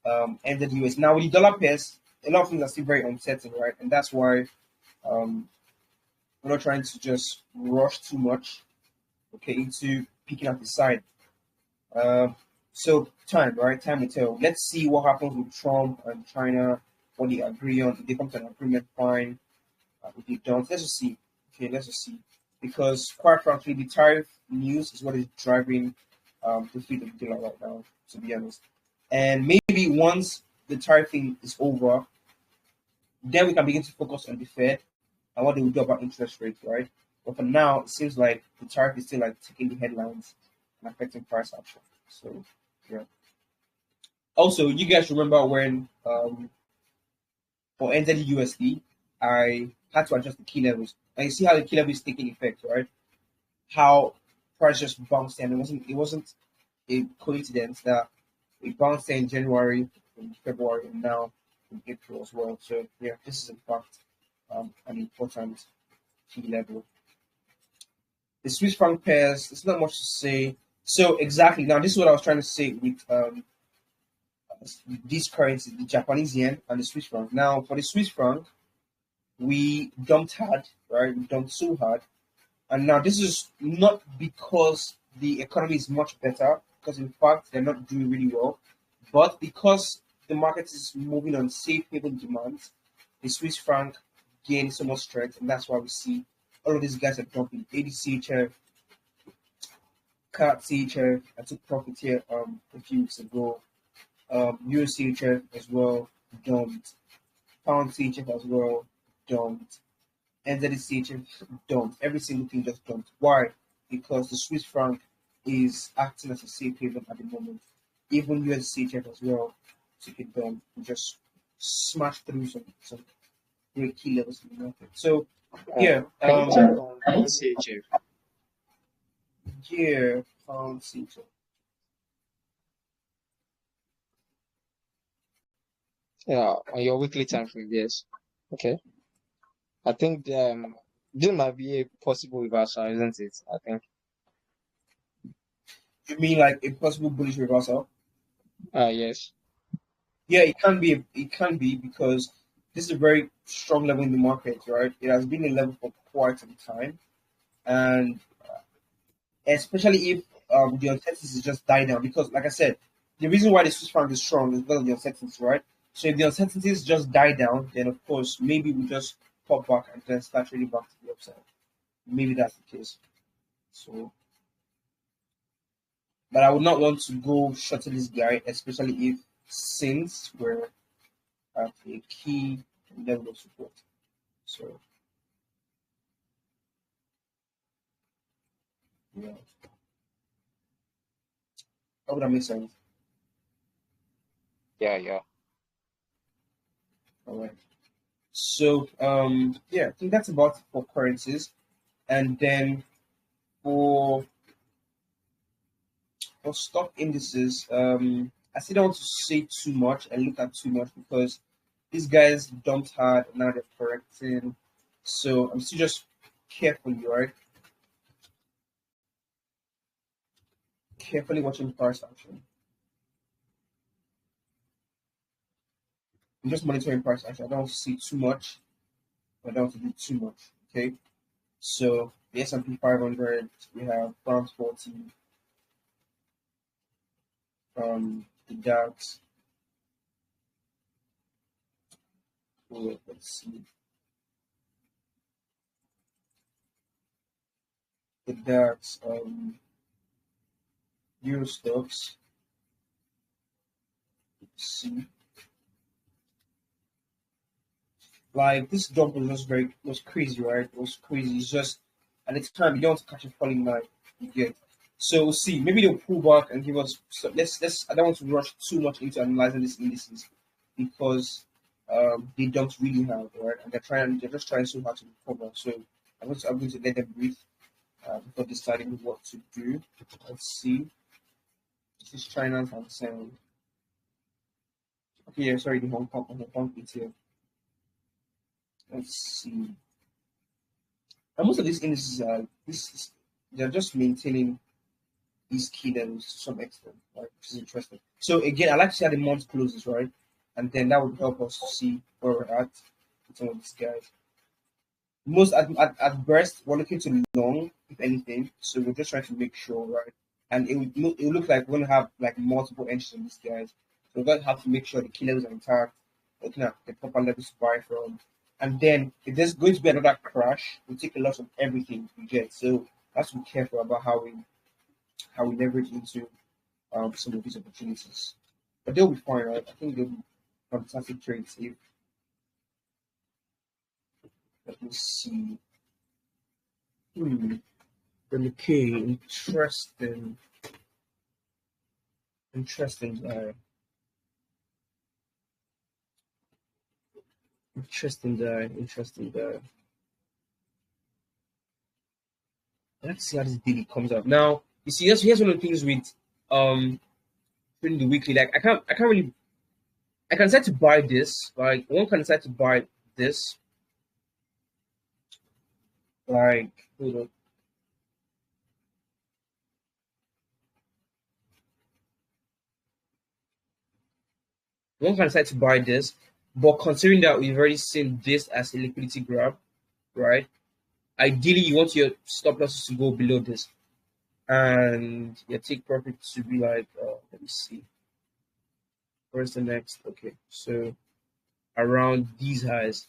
And the US. Now with the dollar pairs, a lot of things are still very uncertain, right? And that's why we're not trying to just rush too much, okay, into picking up the side. So time, right? Time will tell. Let's see what happens with Trump and China, what they agree on. If they come to an agreement, fine. If they don't, let's just see. Okay, let's just see. Because quite frankly, the tariff news is what is driving the feed of the dollar right now, to be honest. And maybe once the tariff thing is over, then we can begin to focus on the Fed and what they will do about interest rates, right? But for now, it seems like the tariff is still like taking the headlines and affecting price action. So yeah. Also, you guys remember when for NZD USD, I had to adjust the key levels. And you see how the key level is taking effect, right? How price just bounced and it wasn't a coincidence that it bounced in January, in February, and now in April as well. So yeah, this is in fact an important key level. The Swiss franc pairs, there's not much to say. So exactly now, this is what I was trying to say with these currencies, the Japanese yen and the Swiss franc. Now, for the Swiss franc, we dumped hard, right? We dumped so hard, and now this is not because the economy is much better, because in fact they're not doing really well, but because the market is moving on safe haven demands, the Swiss franc gained so much strength, and that's why we see all of these guys are dumping. ADCHF, CAT CHF, I took profit here a few weeks ago. USCHF as well, dumped. Pound CHF as well, dumped. NZD dumped. Every single thing just dumped. Why? Because the Swiss franc is acting as a safe haven at the moment. Even USCHF as well took it down and just smashed through some great key levels in the market. So yeah,
Can you check on ECHF?
yeah, pound CHF.
Yeah, on your weekly time frame, yes. Okay. I think this might be a possible reversal, isn't it? I think.
You mean like a possible bullish reversal?
Yes.
Yeah, it can be. It can be because this is a very strong level in the market, right? It has been a level for quite some time, and especially if the uncertainties just die down. Because, like I said, the reason why the Swiss franc is strong is because of the uncertainties, right? So if the uncertainties just die down, then of course maybe we just pop back and then start trading back to the upside. Maybe that's the case. So, but I would not want to go short this guy, especially if since we're at a key level of support. So, yeah, hope that makes sense.
Yeah.
All right. So, yeah, I think that's about it for currencies. And then for stock indices, I still don't want to say too much and look at too much because these guys dumped hard and now they're correcting. So I'm still just carefully, right? Carefully watching price action. I'm just monitoring price action. I don't want to see too much. I don't want to do too much. Okay. So the S&P 500, we have France 40, the DAX. Let's see. The DAX, Euro stocks. Let's see. Like this dump was crazy, right? It was crazy. It's just at the time you don't want to catch a falling knife. You get. So we'll see. Maybe they'll pull back and give us. So let's. I don't want to rush too much into analyzing these indices because they don't really have right, and they're just trying so hard to recover. So I'm going to let them breathe before deciding what to do. Let's see. This is China's Hang Seng. Okay, yeah, sorry, the Hong Kong ETF. Let's see. And most of these indices are they're just maintaining these key levels to some extent, right? Which is interesting. So again, I like to see how the month closes, right? And then that would help us to see where we're at with some of these guys. Most at best, we're looking to long, if anything. So we're just trying to make sure, right? And it would look like we're gonna have like multiple entries on these guys. So we're gonna have to make sure the key levels are intact, looking at the proper levels to buy from. And then if there's going to be another crash, we take a loss of everything we get. So we have to be careful about how we leverage into some of these opportunities. But they'll be fine, right? I think they'll be fantastic trades. If let me see. Okay, interesting guy. Interesting guy. Let's see how this daily comes up. Now, you see, here's one of the things with trading the weekly. Like I can't really I can decide to buy this. Like one can decide to buy this. Like hold on. one can decide to buy this, but considering that we've already seen this as a liquidity grab, right? Ideally, you want your stop losses to go below this, and your take profit to be like, let me see, where's the next? Okay, so around these highs.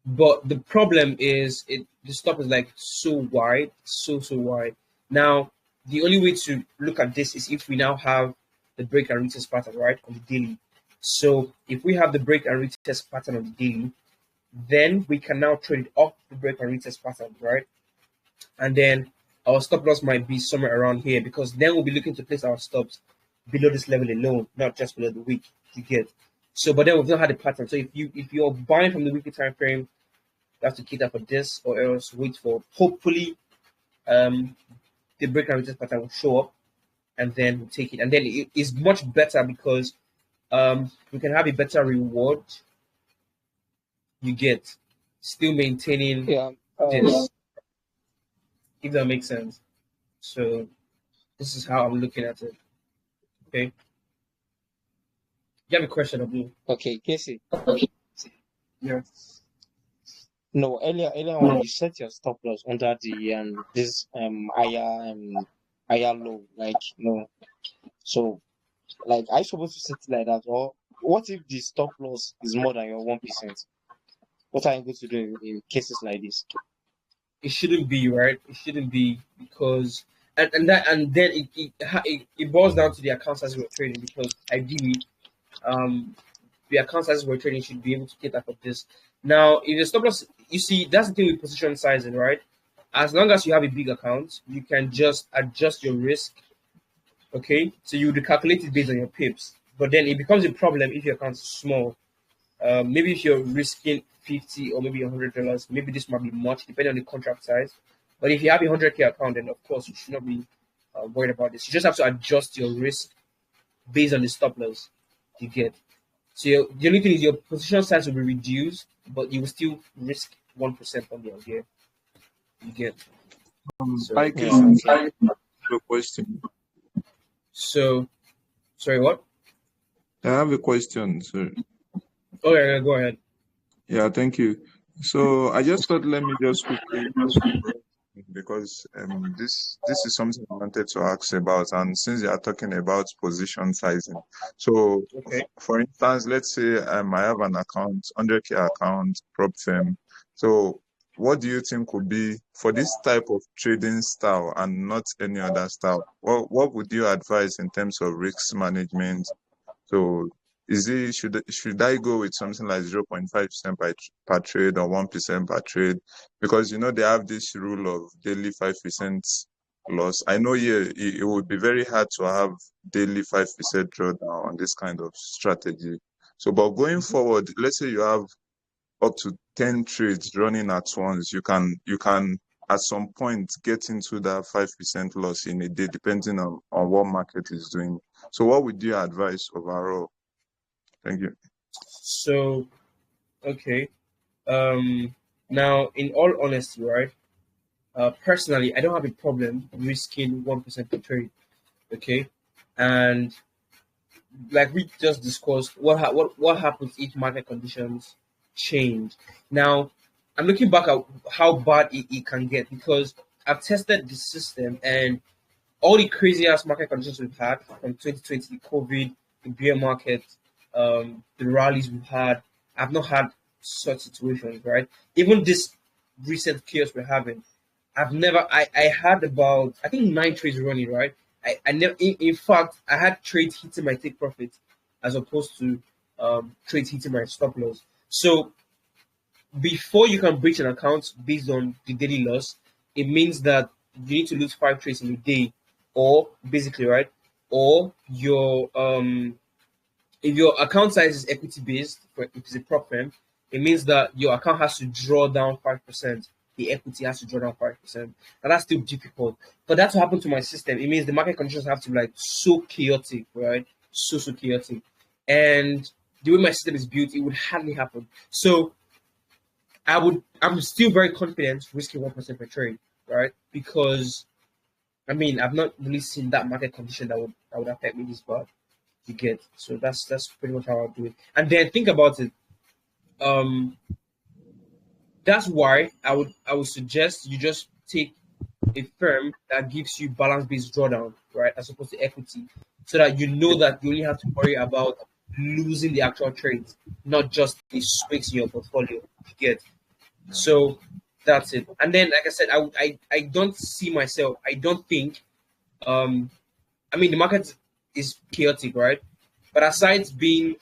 But the problem is the stop is like so wide, so wide. Now, the only way to look at this is if we now have the break and retest pattern, right, on the daily. So if we have the break and retest pattern on the daily, then we can now trade it off the break and retest pattern, right? And then our stop loss might be somewhere around here, because then we'll be looking to place our stops below this level alone, not just below the week. You get. So, but then we've not had a pattern. So if you're buying from the weekly time frame, you have to cater for this, or else wait for, hopefully, the break and retest pattern will show up, and then we'll take it. And then it is much better because we can have a better reward. You get, still maintaining
Yeah.
this, if that makes sense. So this is how I'm looking at it. Okay. You have a question of me?
Okay, Casey.
Yeah.
No, earlier on you set your stop loss under the this higher low, like so like are you supposed to set it like that, or what if the stop loss is more than your 1%? What are you going to do in cases like this?
It shouldn't be, right? It shouldn't be, because then it boils down to the account sizes we're trading, because ideally the account sizes we're trading should be able to cater for this. Now, if the stop loss, you see, that's the thing with position sizing, right? As long as you have a big account, you can just adjust your risk. Okay, so you would calculate it based on your pips, but then it becomes a problem if your account is small. Maybe if you're risking $50 or maybe $100, maybe this might be much depending on the contract size. But if you have a 100K account, then of course you should not be worried about this. You just have to adjust your risk based on the stop loss you get. So the only thing is your position size will be reduced, but you will still risk 1% on the idea you get. So,
I
Yeah,
can
okay.
I have a question.
so sorry, what?
I have a question, sir.
Oh yeah, go ahead.
Yeah, thank you. So I just thought let me just quickly because this is something I wanted to ask about, and since you are talking about position sizing, so
Okay.
for instance, let's say I have an account, 100K account, prop firm. So what do you think would be for this type of trading style and not any other style? What would you advise in terms of risk management? So should I go with something like 0.5% per trade or 1% per trade? Because they have this rule of daily 5% loss. I know it would be very hard to have daily 5% drawdown on this kind of strategy. So, but going forward, let's say you have up to 10 trades running at once, you can at some point get into that 5% loss in a day, depending on what market is doing. So what would you advise overall? Thank you.
So okay. Now, in all honesty, right? Personally, I don't have a problem risking 1% per trade. Okay, and like we just discussed, what happens if market conditions change? Now, I'm looking back at how bad it can get, because I've tested the system, and all the crazy ass market conditions we've had from 2020, COVID, the bear market, the rallies we've had, I've not had such situations, right? Even this recent chaos we're having, I had about, I think 9 trades running, right? I never, in fact, I had trades hitting my take profit as opposed to trades hitting my stop loss. So before you can breach an account based on the daily loss, it means that you need to lose 5 trades in a day, or basically, right? Or if your account size is equity based, if it's a prop firm, it means that your account has to draw down 5%. The equity has to draw down 5%. And that's still difficult. For that to happen to my system, it means the market conditions have to be like so chaotic, right? So chaotic. And the way my system is built, it would hardly happen. So I'm still very confident risking 1% per trade, right? Because I mean, I've not really seen that market condition that would affect me this bad. You get. So that's pretty much how I do it. And then think about it. That's why I would suggest you just take a firm that gives you balance based drawdown, right, as opposed to equity, so that you know that you only have to worry about losing the actual trades, not just the swings in your portfolio. You get. So that's it. And then, like I said, I don't see myself. I don't think. I mean, the market is chaotic, right? But aside being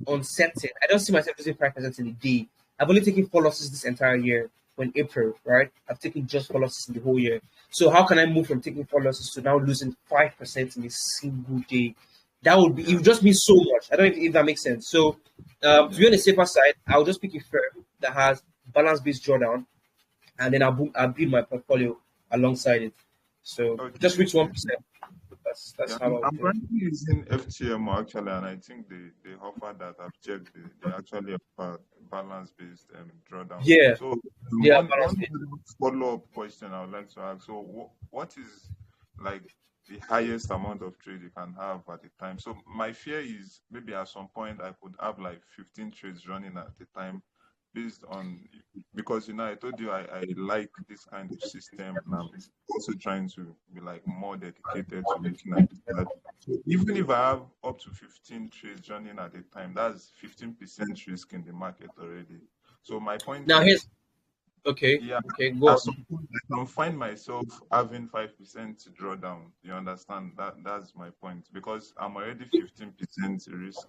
uncertain, I don't see myself losing 5% in a day. I've only taken 4 losses this entire year. When April, right? I've taken just 4 losses in the whole year. So how can I move from taking 4 losses to now losing 5% in a single day? That would be, it would just mean so much. I don't know if that makes sense. So to be on the safer side, I'll just pick a firm that has balance based drawdown, and then I'll build my portfolio alongside it. So
Okay.
just reach 1%. That's
Yeah,
how I would
I'm
do it.
currently using FTMO actually, and I think they offer that. I've checked. They actually offer balance based drawdown.
Yeah,
So
they are balance
one
based.
follow up question I would like to ask. So what is like the highest amount of trade you can have at a time? So my fear is maybe at some point I could have like 15 trades running at a time, based on, because I told you I like this kind of system, and I'm also trying to be like more dedicated to looking at that. So even if I have up to 15 trades running at a time, that's 15% risk in the market already. So my point
Now
is,
here's okay.
yeah,
Okay, go
at
on.
some point I can find myself having 5% to draw down. You understand that? That's my point, because I'm already 15% risk,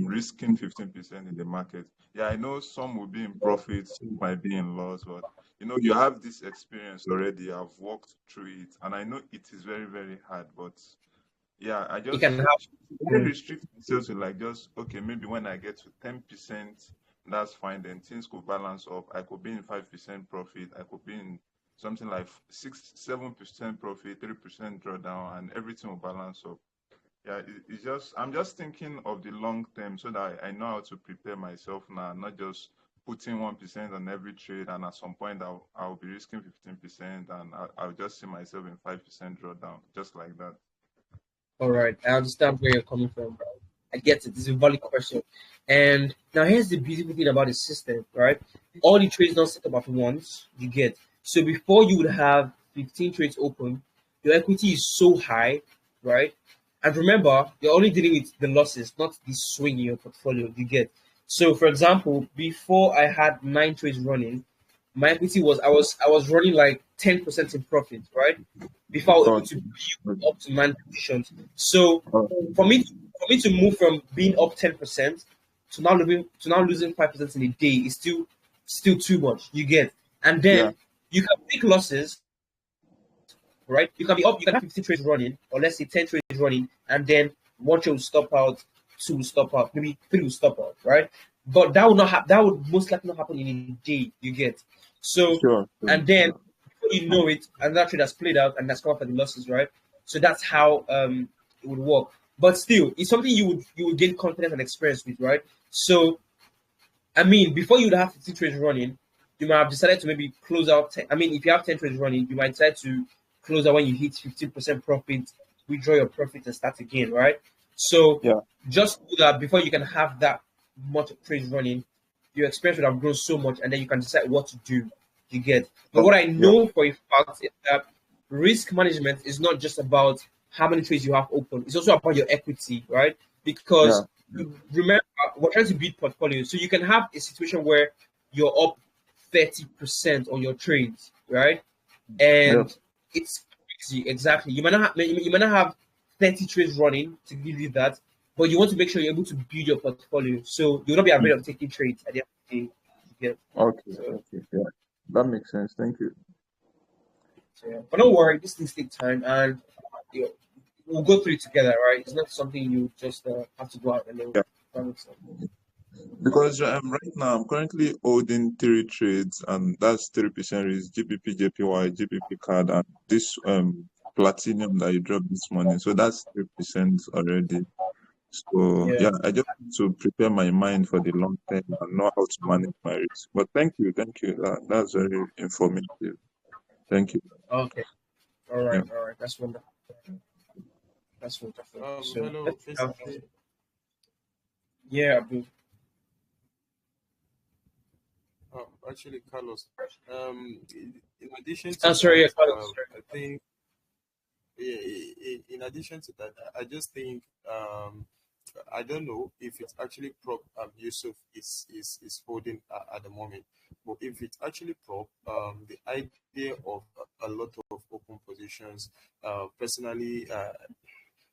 risking 15% in the market. Yeah, I know some will be in profit, some might be in loss, but you have this experience already. I've walked through it, and I know it is very, very hard. But yeah, I
You can
just
have.
really restrict myself to like just okay, maybe when I get to 10%, that's fine. Then things could balance up. I could be in 5% profit. I could be in something like 7% profit, 3% drawdown, and everything will balance up. Yeah, it's just I'm just thinking of the long term, so that I know how to prepare myself now, not just putting 1% on every trade, and at some point I'll be risking 15%, and I'll just see myself in 5% drawdown, just like that.
All right, I understand where you're coming from, bro. I get it. This is a valid question. And now here's the beautiful thing about the system, right? All the trades don't set up at once. You get. So before you would have 15 trades open, your equity is so high, right? And remember, you're only dealing with the losses, not the swing in your portfolio. You get. So for example, before I had 9 trades running, my equity was I was running like 10% in profit, right? Before I was able
Okay.
to build up to 9 positions. So
Okay.
for me to move from being up 10% to now losing 5% in a day is still too much. You get, and
Yeah.
then you can take losses, right? You can be up, you can have 15 trades running, or let's say 10 trades running, and then one trade will stop out, two will stop out, maybe three will stop out, right? But that would most likely not happen in a day. You get. So
Sure.
and then before you know it, another trade has played out and that's covered for the losses, right? So that's how it would work. But still, it's something you would gain confidence and experience with, right? So I mean, before you would have 15 trades running, you might have decided to maybe close out 10. I mean, if you have 10 trades running, you might decide to close out when you hit 15% profit, withdraw your profit, and start again, right? So
Yeah.
just do that before you can have that much trades running. Your experience would have grown so much, and then you can decide what to do. You get. But what I
Yeah.
know for a fact is that risk management is not just about how many trades you have open. It's also about your equity, right?
Yeah.
Because remember, we're trying to build portfolios. So you can have a situation where you're up 30% on your trades, right?
Yeah.
And it's crazy, exactly. You might not have 30 trades running to give you that, but you want to make sure you're able to build your portfolio. So you'll not be afraid of taking trades at the end of the day. Yeah.
Okay.
So,
Okay. Yeah. That makes sense. Thank you.
so yeah. But don't worry, these things take time, and you know, we'll go through it together, right? It's not something you just have to go out alone.
Yeah.
That makes sense.
Because right now I'm currently holding 3 trades, and that's 3% is GBP, JPY, GBP card, and this platinum that you dropped this morning. So that's 3% already. So
Yeah.
yeah, I just need to prepare my mind for the long term and know how to manage my risk. But thank you. That's very informative. Thank you.
Okay. All right.
Yeah.
All right. That's wonderful. That's wonderful. So
Hello,
let's
basically,
yeah, Abdul.
actually, Carlos. In addition to
Oh, sorry,
that,
yeah, Carlos, sorry.
I think, yeah, in addition to that, I just think, I don't know if it's actually prop Yusuf is holding at the moment, but if it's actually prop, the idea of a lot of open positions, personally,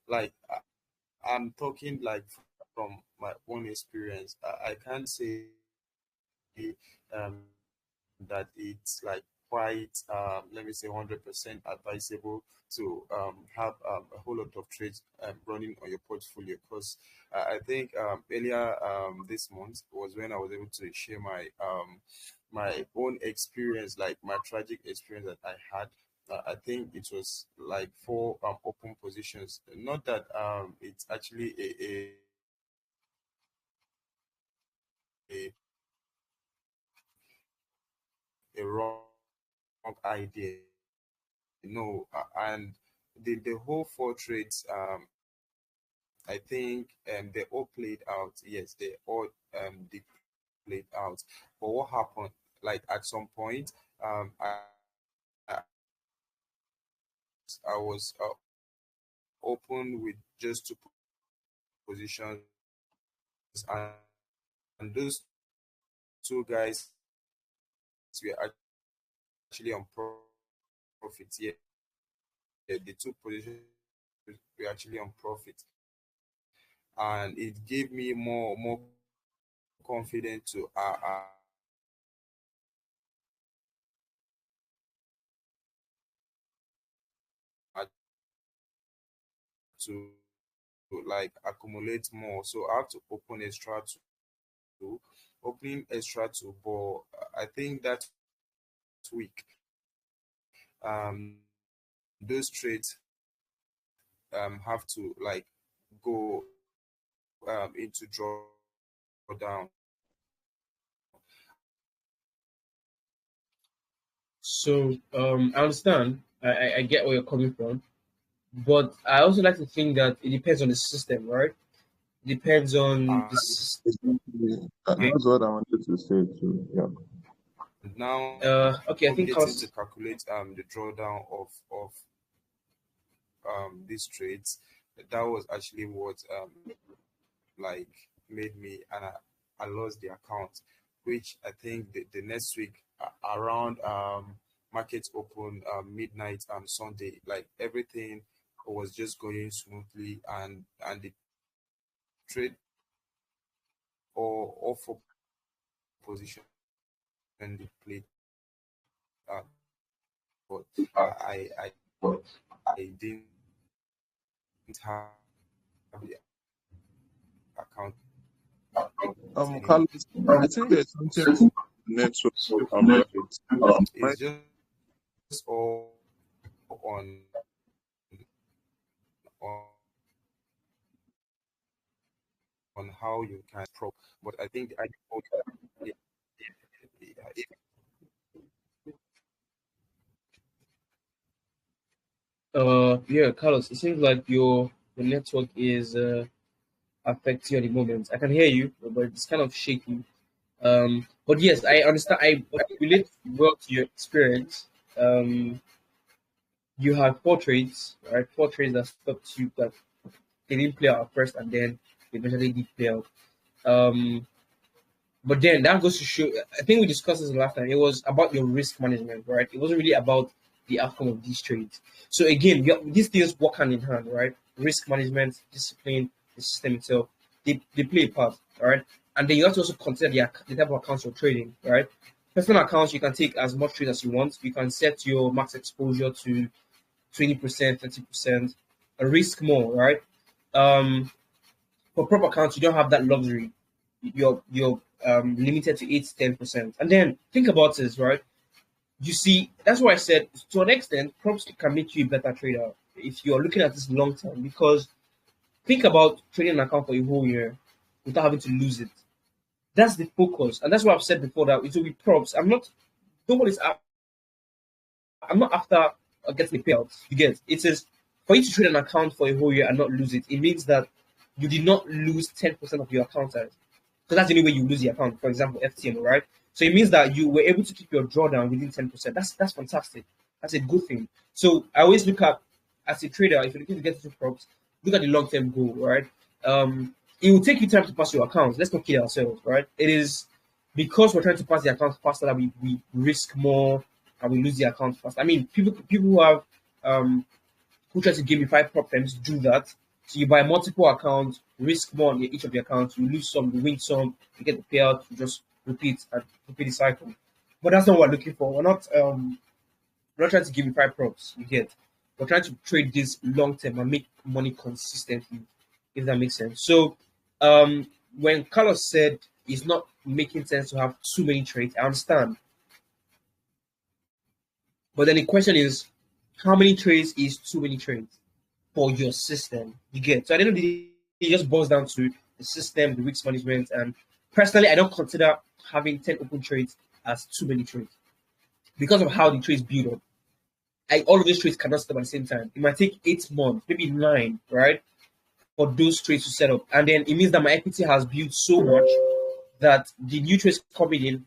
like I'm talking like from my own experience. I can't say that it's like quite let me say 100% advisable to have a whole lot of trades running on your portfolio, because I think earlier this month was when I was able to share my own experience, like my tragic experience that I had. I think it was like four open positions. Not that it's actually a wrong idea. No, and the whole four trades, I think they all played out. Yes, they all they played out. But what happened? Like at some point, I was open with just two positions, and those two guys were actually on profit. Yeah, the two positions were actually on profit, and it gave me more confident to like accumulate more. So I have to open extra two, opening extra two. But I think that week, those trades have to like go into drawdown.
So I understand. I get where you're coming from, but I also like to think that it depends on the system, right? Depends on the
And
system. Okay.
That's what I wanted to say too. Yeah.
now
Okay. I think
getting to
cost.
calculate the drawdown of these trades, that was actually what like made me, and I lost the account, which I think the next week around market open midnight Sunday, like everything was just going smoothly, and the trade or for position they played out, but I didn't have the account anymore.
Carlos, I think there's something with network, right? My
It's just all on on on how you can prop. But I think the idea of yeah, if
Yeah, Carlos. It seems like your network is affecting you at the moment. I can hear you, but it's kind of shaky. But yes, I understand. I relate well to your experience. You have four trades, right? Four trades that stopped you that they didn't play out at first, and then they eventually did play out. Um, but then that goes to show. I think we discussed this last time. It was about your risk management, right? It wasn't really about the outcome of these trades. So again, these things work hand in hand, right? Risk management, discipline, the system itself, they play a part, all right? And then you have to also consider the type of accounts you're trading, right? Personal accounts, you can take as much trade as you want. You can set your max exposure to 20%, 30%, and risk more, right? Um, for prop accounts, you don't have that luxury. You're limited to 8 to 10%. And then think about this, right? You see, that's why I said to an extent, props can make you a better trader if you're looking at this long term. Because think about trading an account for a whole year without having to lose it. That's the focus, and that's what I've said before that it will be props. I'm not after getting the payouts. You get it is for you to trade an account for a whole year and not lose it, it means that you did not lose 10% of your account size. So that's the only way you lose the account. For example, FTM, right? So it means that you were able to keep your drawdown within 10%. That's fantastic. That's a good thing. So I always look at, as a trader, if you're looking to get into props, look at the long term goal, right? It will take you time to pass your accounts. Let's not kid ourselves, right? It is because we're trying to pass the account faster that we risk more and we lose the account fast. I mean, people who have who try to gamify prop firms do that. So you buy multiple accounts, risk more on each of the accounts, you lose some, you win some, you get the payout, you just repeat the cycle. But that's not what we're looking for. We're not trying to gamify props, you get. We're trying to trade this long term and make money consistently, if that makes sense. So when Carlos said it's not making sense to have too many trades, I understand. But then the question is, how many trades is too many trades for your system? You get. So at the end of the day, it just boils down to the system, the risk management, and personally, I don't consider having 10 open trades as too many trades because of how the trades build up. All of those trades cannot stop at the same time. It might take 8 months, maybe 9, right, for those trades to set up, and then it means that my equity has built so much that the new trades coming in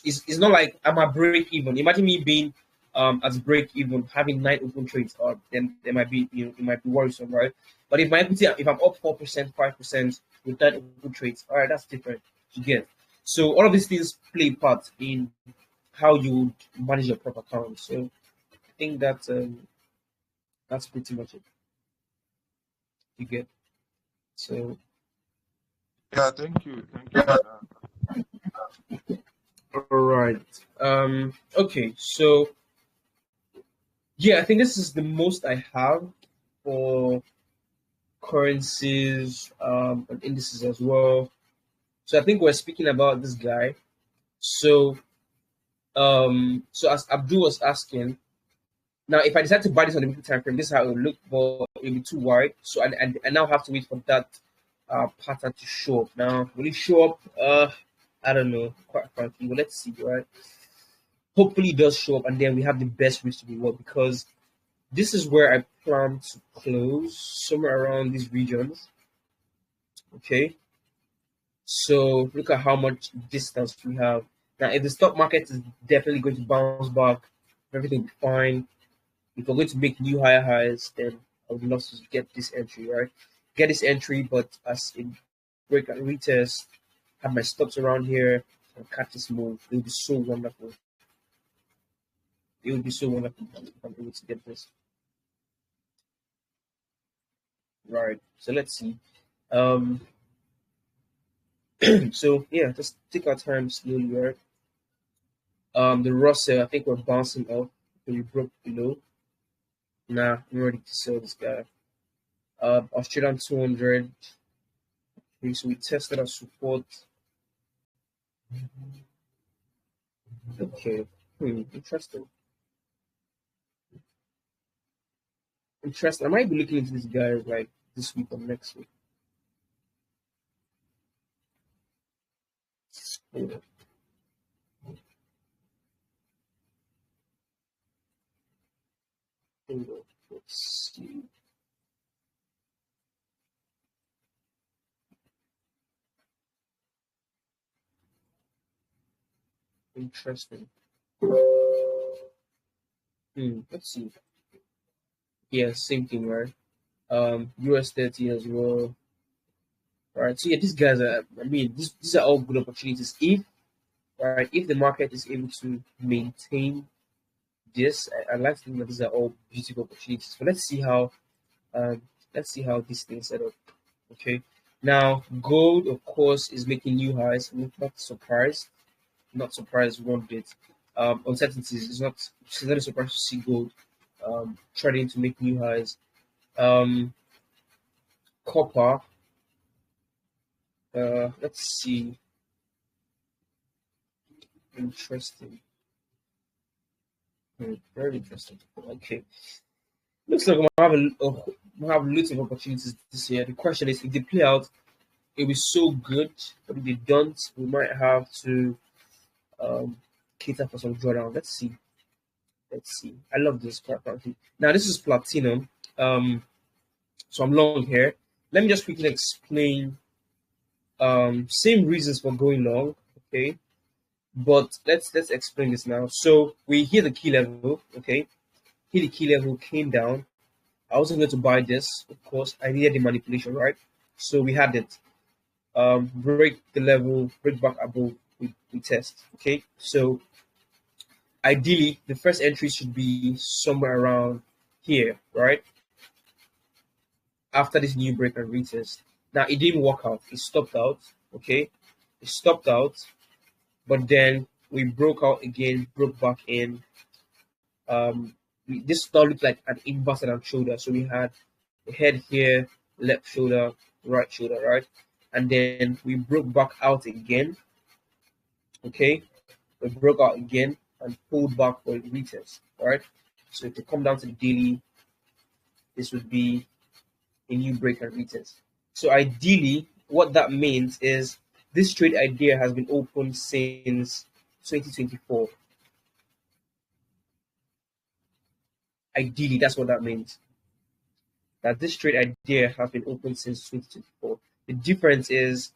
it's not like I'm at break even. Imagine me being at break even, having 9 open trades, or then there might be it might be worrisome, right? But if my equity, if I'm up 4%, 5% with 9 open trades, all right, that's different. You get. So all of these things play a part in how you manage your prop account. So I think that's pretty much it. You get. So
Yeah, thank you for that.
all right. Okay. So yeah, I think this is the most I have for currencies and indices as well. So I think we're speaking about this guy. So so as Abdul was asking, now if I decide to buy this on the weekly time frame, this is how it will look, but it'll be too wide. So I now have to wait for that pattern to show up. Now will it show up? I don't know, quite frankly. Well, let's see, right? Hopefully it does show up, and then we have the best risk to reward, because this is where I plan to close somewhere around these regions. Okay. So look at how much distance we have. Now, if the stock market is definitely going to bounce back, everything will be fine. If we're going to make new higher highs, then I would love to get this entry, right? Get this entry, but as a break and retest, have my stops around here and catch this move. It would be so wonderful. It would be so wonderful if I'm able to get this. Right. So let's see. So yeah, just take our time slowly, right? The Russell, I think we're bouncing up. We broke below. Nah, I'm ready to sell this guy. Australian 200. Okay, so we tested our support. Okay. Interesting. Interesting. I might be looking into this guy like this week or next week. Yeah. Let's see. Interesting. Let's see. Yeah, same thing, right? US 30 as well. All right. So yeah, these guys are. I mean, these are all good opportunities if the market is able to maintain this. I like to think that these are all beautiful opportunities. But let's see how this thing set up. Okay. Now, gold, of course, is making new highs. I'm not surprised. Not surprised one bit. Uncertainties is not. It's not a surprise to see gold trading to make new highs. Copper. Let's see. Interesting. Very interesting. Okay. Looks like we'll have lots of opportunities this year. The question is, if they play out, it'll be so good. But if they don't, we might have to cater for some drawdown. Let's see. I love this part. Now, this is platinum. So I'm long here. Let me just quickly explain same reasons for going long, okay? But let's explain this now. So we hit the key level, okay? Hit the key level, came down. I wasn't going to buy this, of course. I needed the manipulation, right? So we had it. Break the level, break back above, we test, okay? So ideally, the first entry should be somewhere around here, right? After this new break and retest. Now, it didn't work out. It stopped out, okay? It stopped out, but then we broke out again, broke back in. This now looked like an inverted and shoulder. So we had the head here, left shoulder, right shoulder, right? And then we broke back out again, okay? We broke out again and pulled back for a retest, right? So if you come down to the daily, this would be a new break and retest. So ideally, what that means is this trade idea has been open since 2024. Ideally, that's what that means. That this trade idea has been open since 2024. The difference is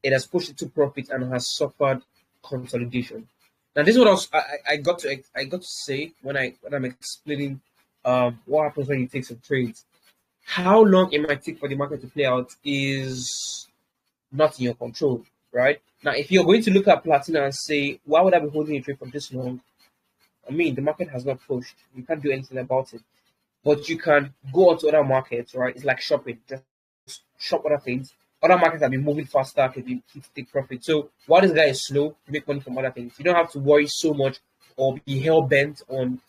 it has pushed it to profit and has suffered consolidation. Now, this is what I got to say when I'm explaining what happens when you take some trades. How long it might take for the market to play out is not in your control, right? Now, if you're going to look at Platinum and say, why would I be holding a trade for this long? I mean, the market has not pushed. You can't do anything about it. But you can go on to other markets, right? It's like shopping. Just shop other things. Other markets have been moving faster, can be to take profit. So while this guy is slow, you make money from other things. You don't have to worry so much or be hell bent on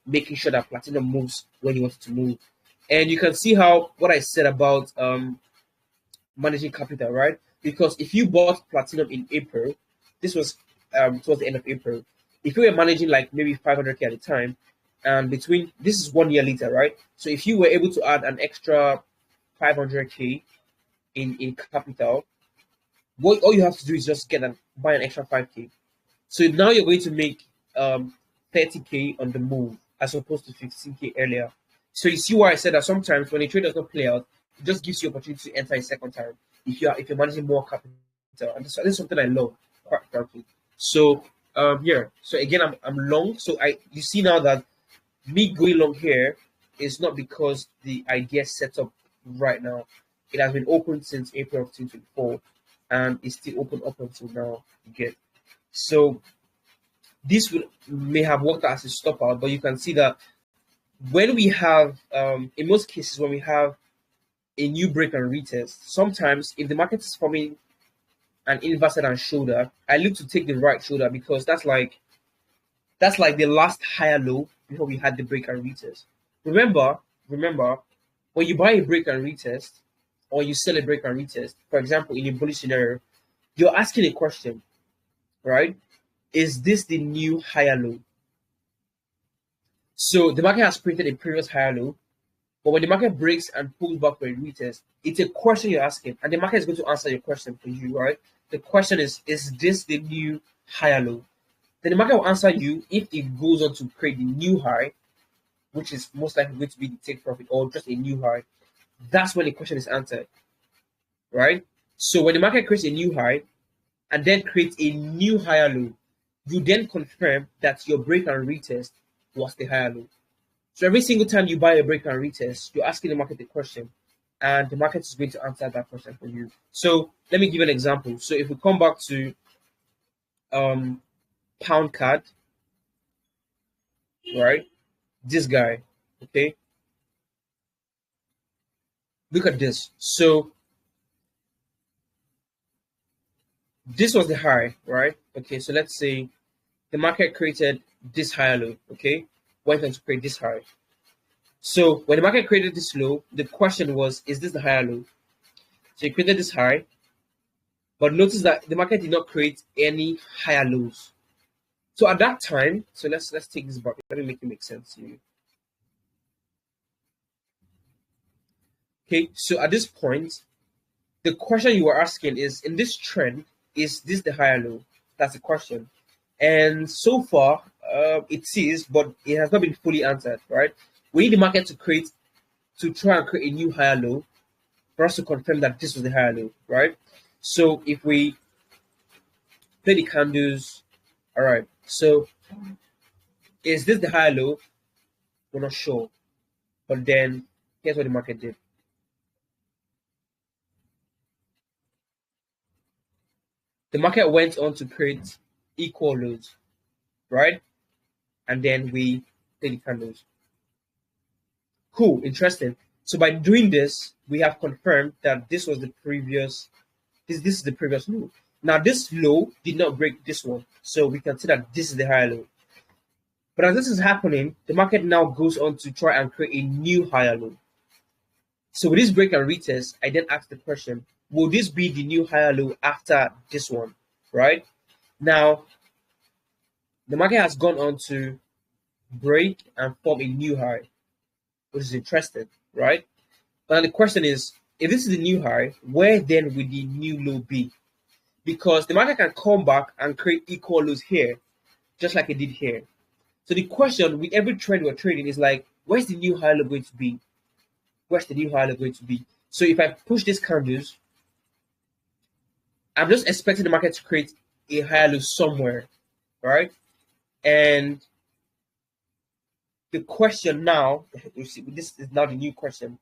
making sure that Platinum moves when you want it to move. And you can see how what I said about managing capital, right? Because if you bought Platinum in April, this was towards the end of April. If you were managing like maybe 500K at a time, and between this is 1 year later, right? So if you were able to add an extra 500K in capital, all you have to do is just buy an extra 5K. So now you're going to make 30K on the move as opposed to 15K earlier. So you see why I said that sometimes when a trade does not play out, it just gives you opportunity to enter a second time if you're managing more capital. And this is something I love, quite frankly. So yeah. So again, I'm long. So you see now that me going long here is not because the idea set up right now. It has been open since April of 2024 and it's still open up until now. Again. So this may have worked as a stop out, but you can see that when we have in most cases when we have a new break and retest, sometimes if the market is forming an inverted and shoulder, I look to take the right shoulder because that's like the last higher low before we had the break and retest. Remember, when you buy a break and retest or you sell a break and retest, for example, in a bullish scenario, you're asking a question, right? Is this the new higher low? So the market has printed a previous higher low, but when the market breaks and pulls back for a retest, it's a question you're asking, and the market is going to answer your question for you, right? The question is this the new higher low? Then the market will answer you if it goes on to create the new high, which is most likely going to be the take profit or just a new high. That's when the question is answered, right? So when the market creates a new high and then creates a new higher low, you then confirm that your break and retest was the higher low. So every single time you buy a break and retest, you're asking the market a question, and the market is going to answer that question for you. So let me give you an example. So if we come back to pound card, right? This guy, okay? Look at this. So this was the high, right? Okay, so let's say the market created this higher low, okay? Went on to create this high. So when the market created this low, the question was, is this the higher low? So it created this high, but notice that the market did not create any higher lows. So at that time, so let's take this back. Let me make it make sense to you. Okay, so at this point, the question you were asking is, in this trend, is this the higher low? That's the question. And so far, it is, but it has not been fully answered, right? We need the market to create to try and create a new higher low for us to confirm that this was the higher low, right? So if we play the candles, all right. So is this the higher low? We're not sure. But then here's what the market did. The market went on to create equal lows, right? And then we play the candles. Cool, interesting. So by doing this, we have confirmed that this was the previous, this is the previous low. Now this low did not break this one. So we can see that this is the higher low. But as this is happening, the market now goes on to try and create a new higher low. So with this break and retest, I then ask the question, will this be the new higher low after this one, right? Now, the market has gone on to break and form a new high, which is interesting, right? Now the question is, if this is the new high, where then will the new low be? Because the market can come back and create equal lows here, just like it did here. So the question with every trend we're trading is like, where's the new high low going to be? Where's the new high low going to be? So if I push these candles, I'm just expecting the market to create a higher low somewhere, right? And the question now, you see, this is now the new question.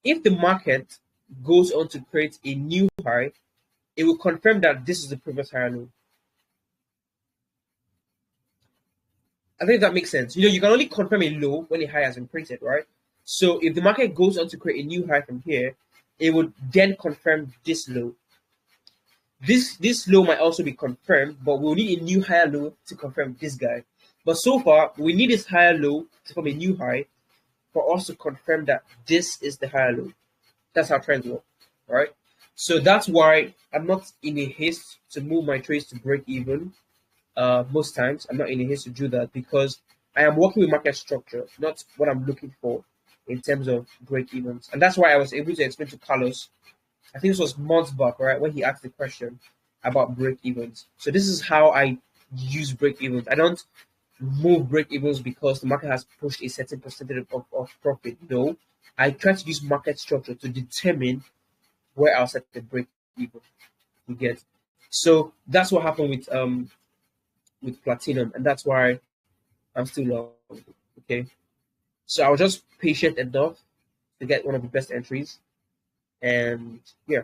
If the market goes on to create a new high, it will confirm that this is the previous higher low. I think that makes sense. You can only confirm a low when a high has been created, right? So if the market goes on to create a new high from here, it would then confirm this low. This low might also be confirmed, but we'll need a new higher low to confirm this guy. But so far, we need this higher low to form a new high for us to confirm that this is the higher low. That's how trends work, right? So that's why I'm not in a haste to move my trades to break even. Most times, I'm not in a haste to do that because I am working with market structure, not what I'm looking for in terms of break evens. And that's why I was able to explain to Carlos, I think this was months back, right, when he asked the question about break evens. So this is how I use break evens. I don't move break evens because the market has pushed a certain percentage of profit. No, I try to use market structure to determine where I'll set the break even. You get. So that's what happened with platinum, and that's why I'm still long. Okay. So I was just patient enough to get one of the best entries. And yeah,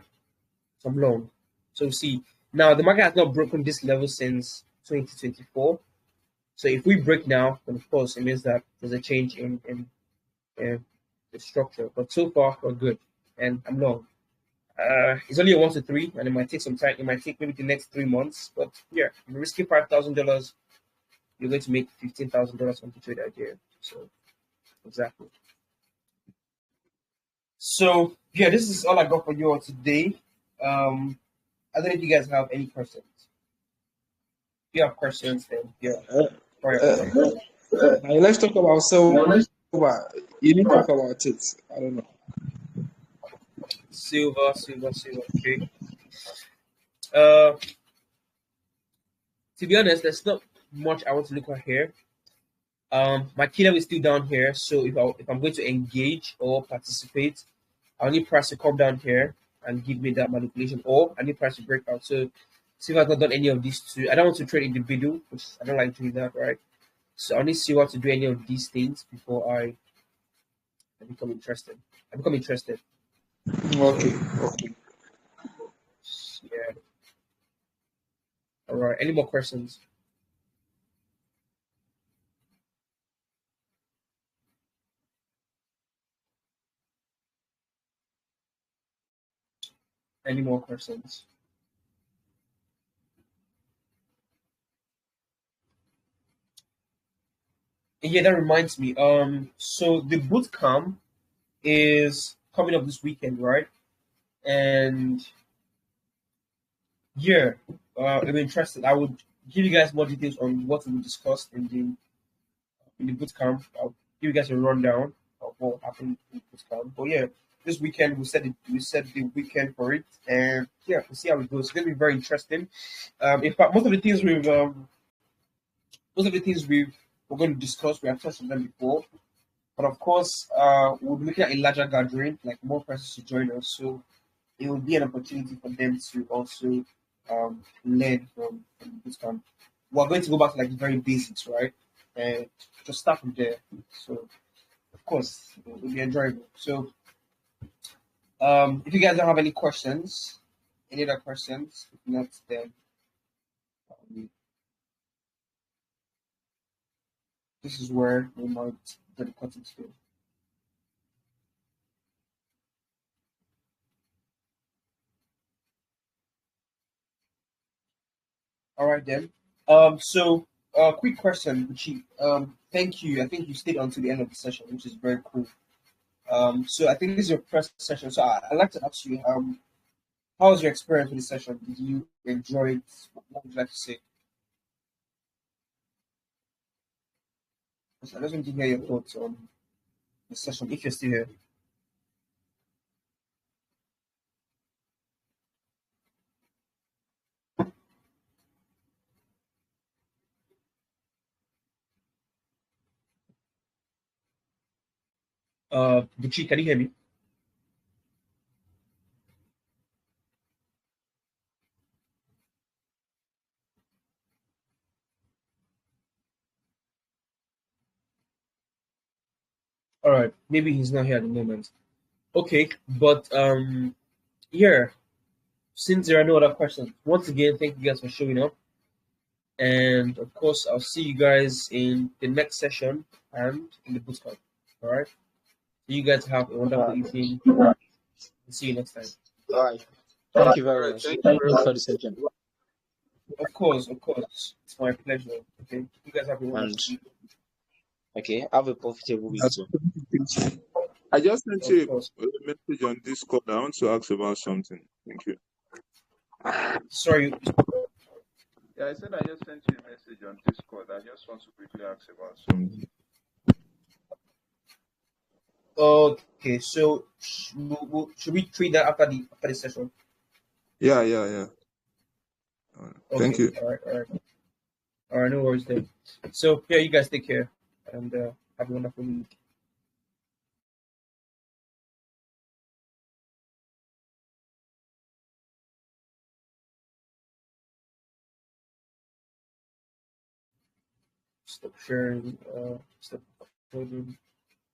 so I'm long. So see, now the market has not broken this level since 2024. So if we break now, then of course it means that there's a change in the structure. But so far we're good, and I'm long. It's only a 1 to 3, and it might take some time. It might take maybe the next 3 months. But yeah, if you're risking $5,000, you're going to make $15,000 on the trade idea. So exactly. So yeah, this is all I got for you all today. I don't know if you guys have any questions. If you have questions, then yeah.
Now let's talk about silver. You didn't talk about it. I don't know.
Silver. Okay. To be honest, there's not much I want to look at here. My killer is still down here, so if I'm going to engage or participate, I need price to come down here and give me that manipulation, or I need price to break out. So silver has not done any of these two. I don't want to trade individual, which I don't like doing that, right? So I need silver to do any of these things before I become interested.
Okay.
Yeah. All right. Any more questions? Any more questions? Yeah, that reminds me. So the boot camp is coming up this weekend, right? And yeah, I'm interested. I would give you guys more details on what we discussed in the boot camp. I'll give you guys a rundown of what happened in the boot camp. But yeah, this weekend we set the weekend for it, and yeah, we'll see how it goes. It's gonna be very interesting. In fact, most of the things we're going to discuss, we have touched on them before. But of course, we'll be looking at a larger gathering, like more persons to join us. So it will be an opportunity for them to also learn from this camp. We're going to go back to like the very basics, right? And just start from there. So of course, it will be enjoyable. So if you guys don't have any questions, any other questions, if not, then um, this is where we might get the cutting to. All right then. So quick question, Buchi. Thank you. I think you stayed until the end of the session, which is very cool. So I think this is your first session. So I'd like to ask you, how was your experience with the session? Did you enjoy it? What would you like to say? I just want to hear your thoughts on the session, if you're still here. Buchi, can you hear me? All right, maybe he's not here at the moment. Okay, but yeah, since there are no other questions, once again, thank you guys for showing up. And of course, I'll see you guys in the next session and in the bootcamp. All right. So you guys have a wonderful evening. See you next time.
All right. Thank you
All
very
right,
much.
thank you
Thank
very
you
much.
for the session.
Of course, of course. It's my pleasure. Okay. You guys have a wonderful
And
evening.
okay, have a profitable week too.
I just sent
Of
you
course.
a message on Discord. I want to ask about something. Thank you.
Sorry.
Yeah, I said I just sent you a message on Discord. I just want to quickly ask about something.
Okay. So should we treat that after the session?
Yeah. All right. Thank
Okay.
you.
All right. All right. All right. No worries then. So yeah, you guys take care and have a wonderful week. Stop sharing. Stop uploading.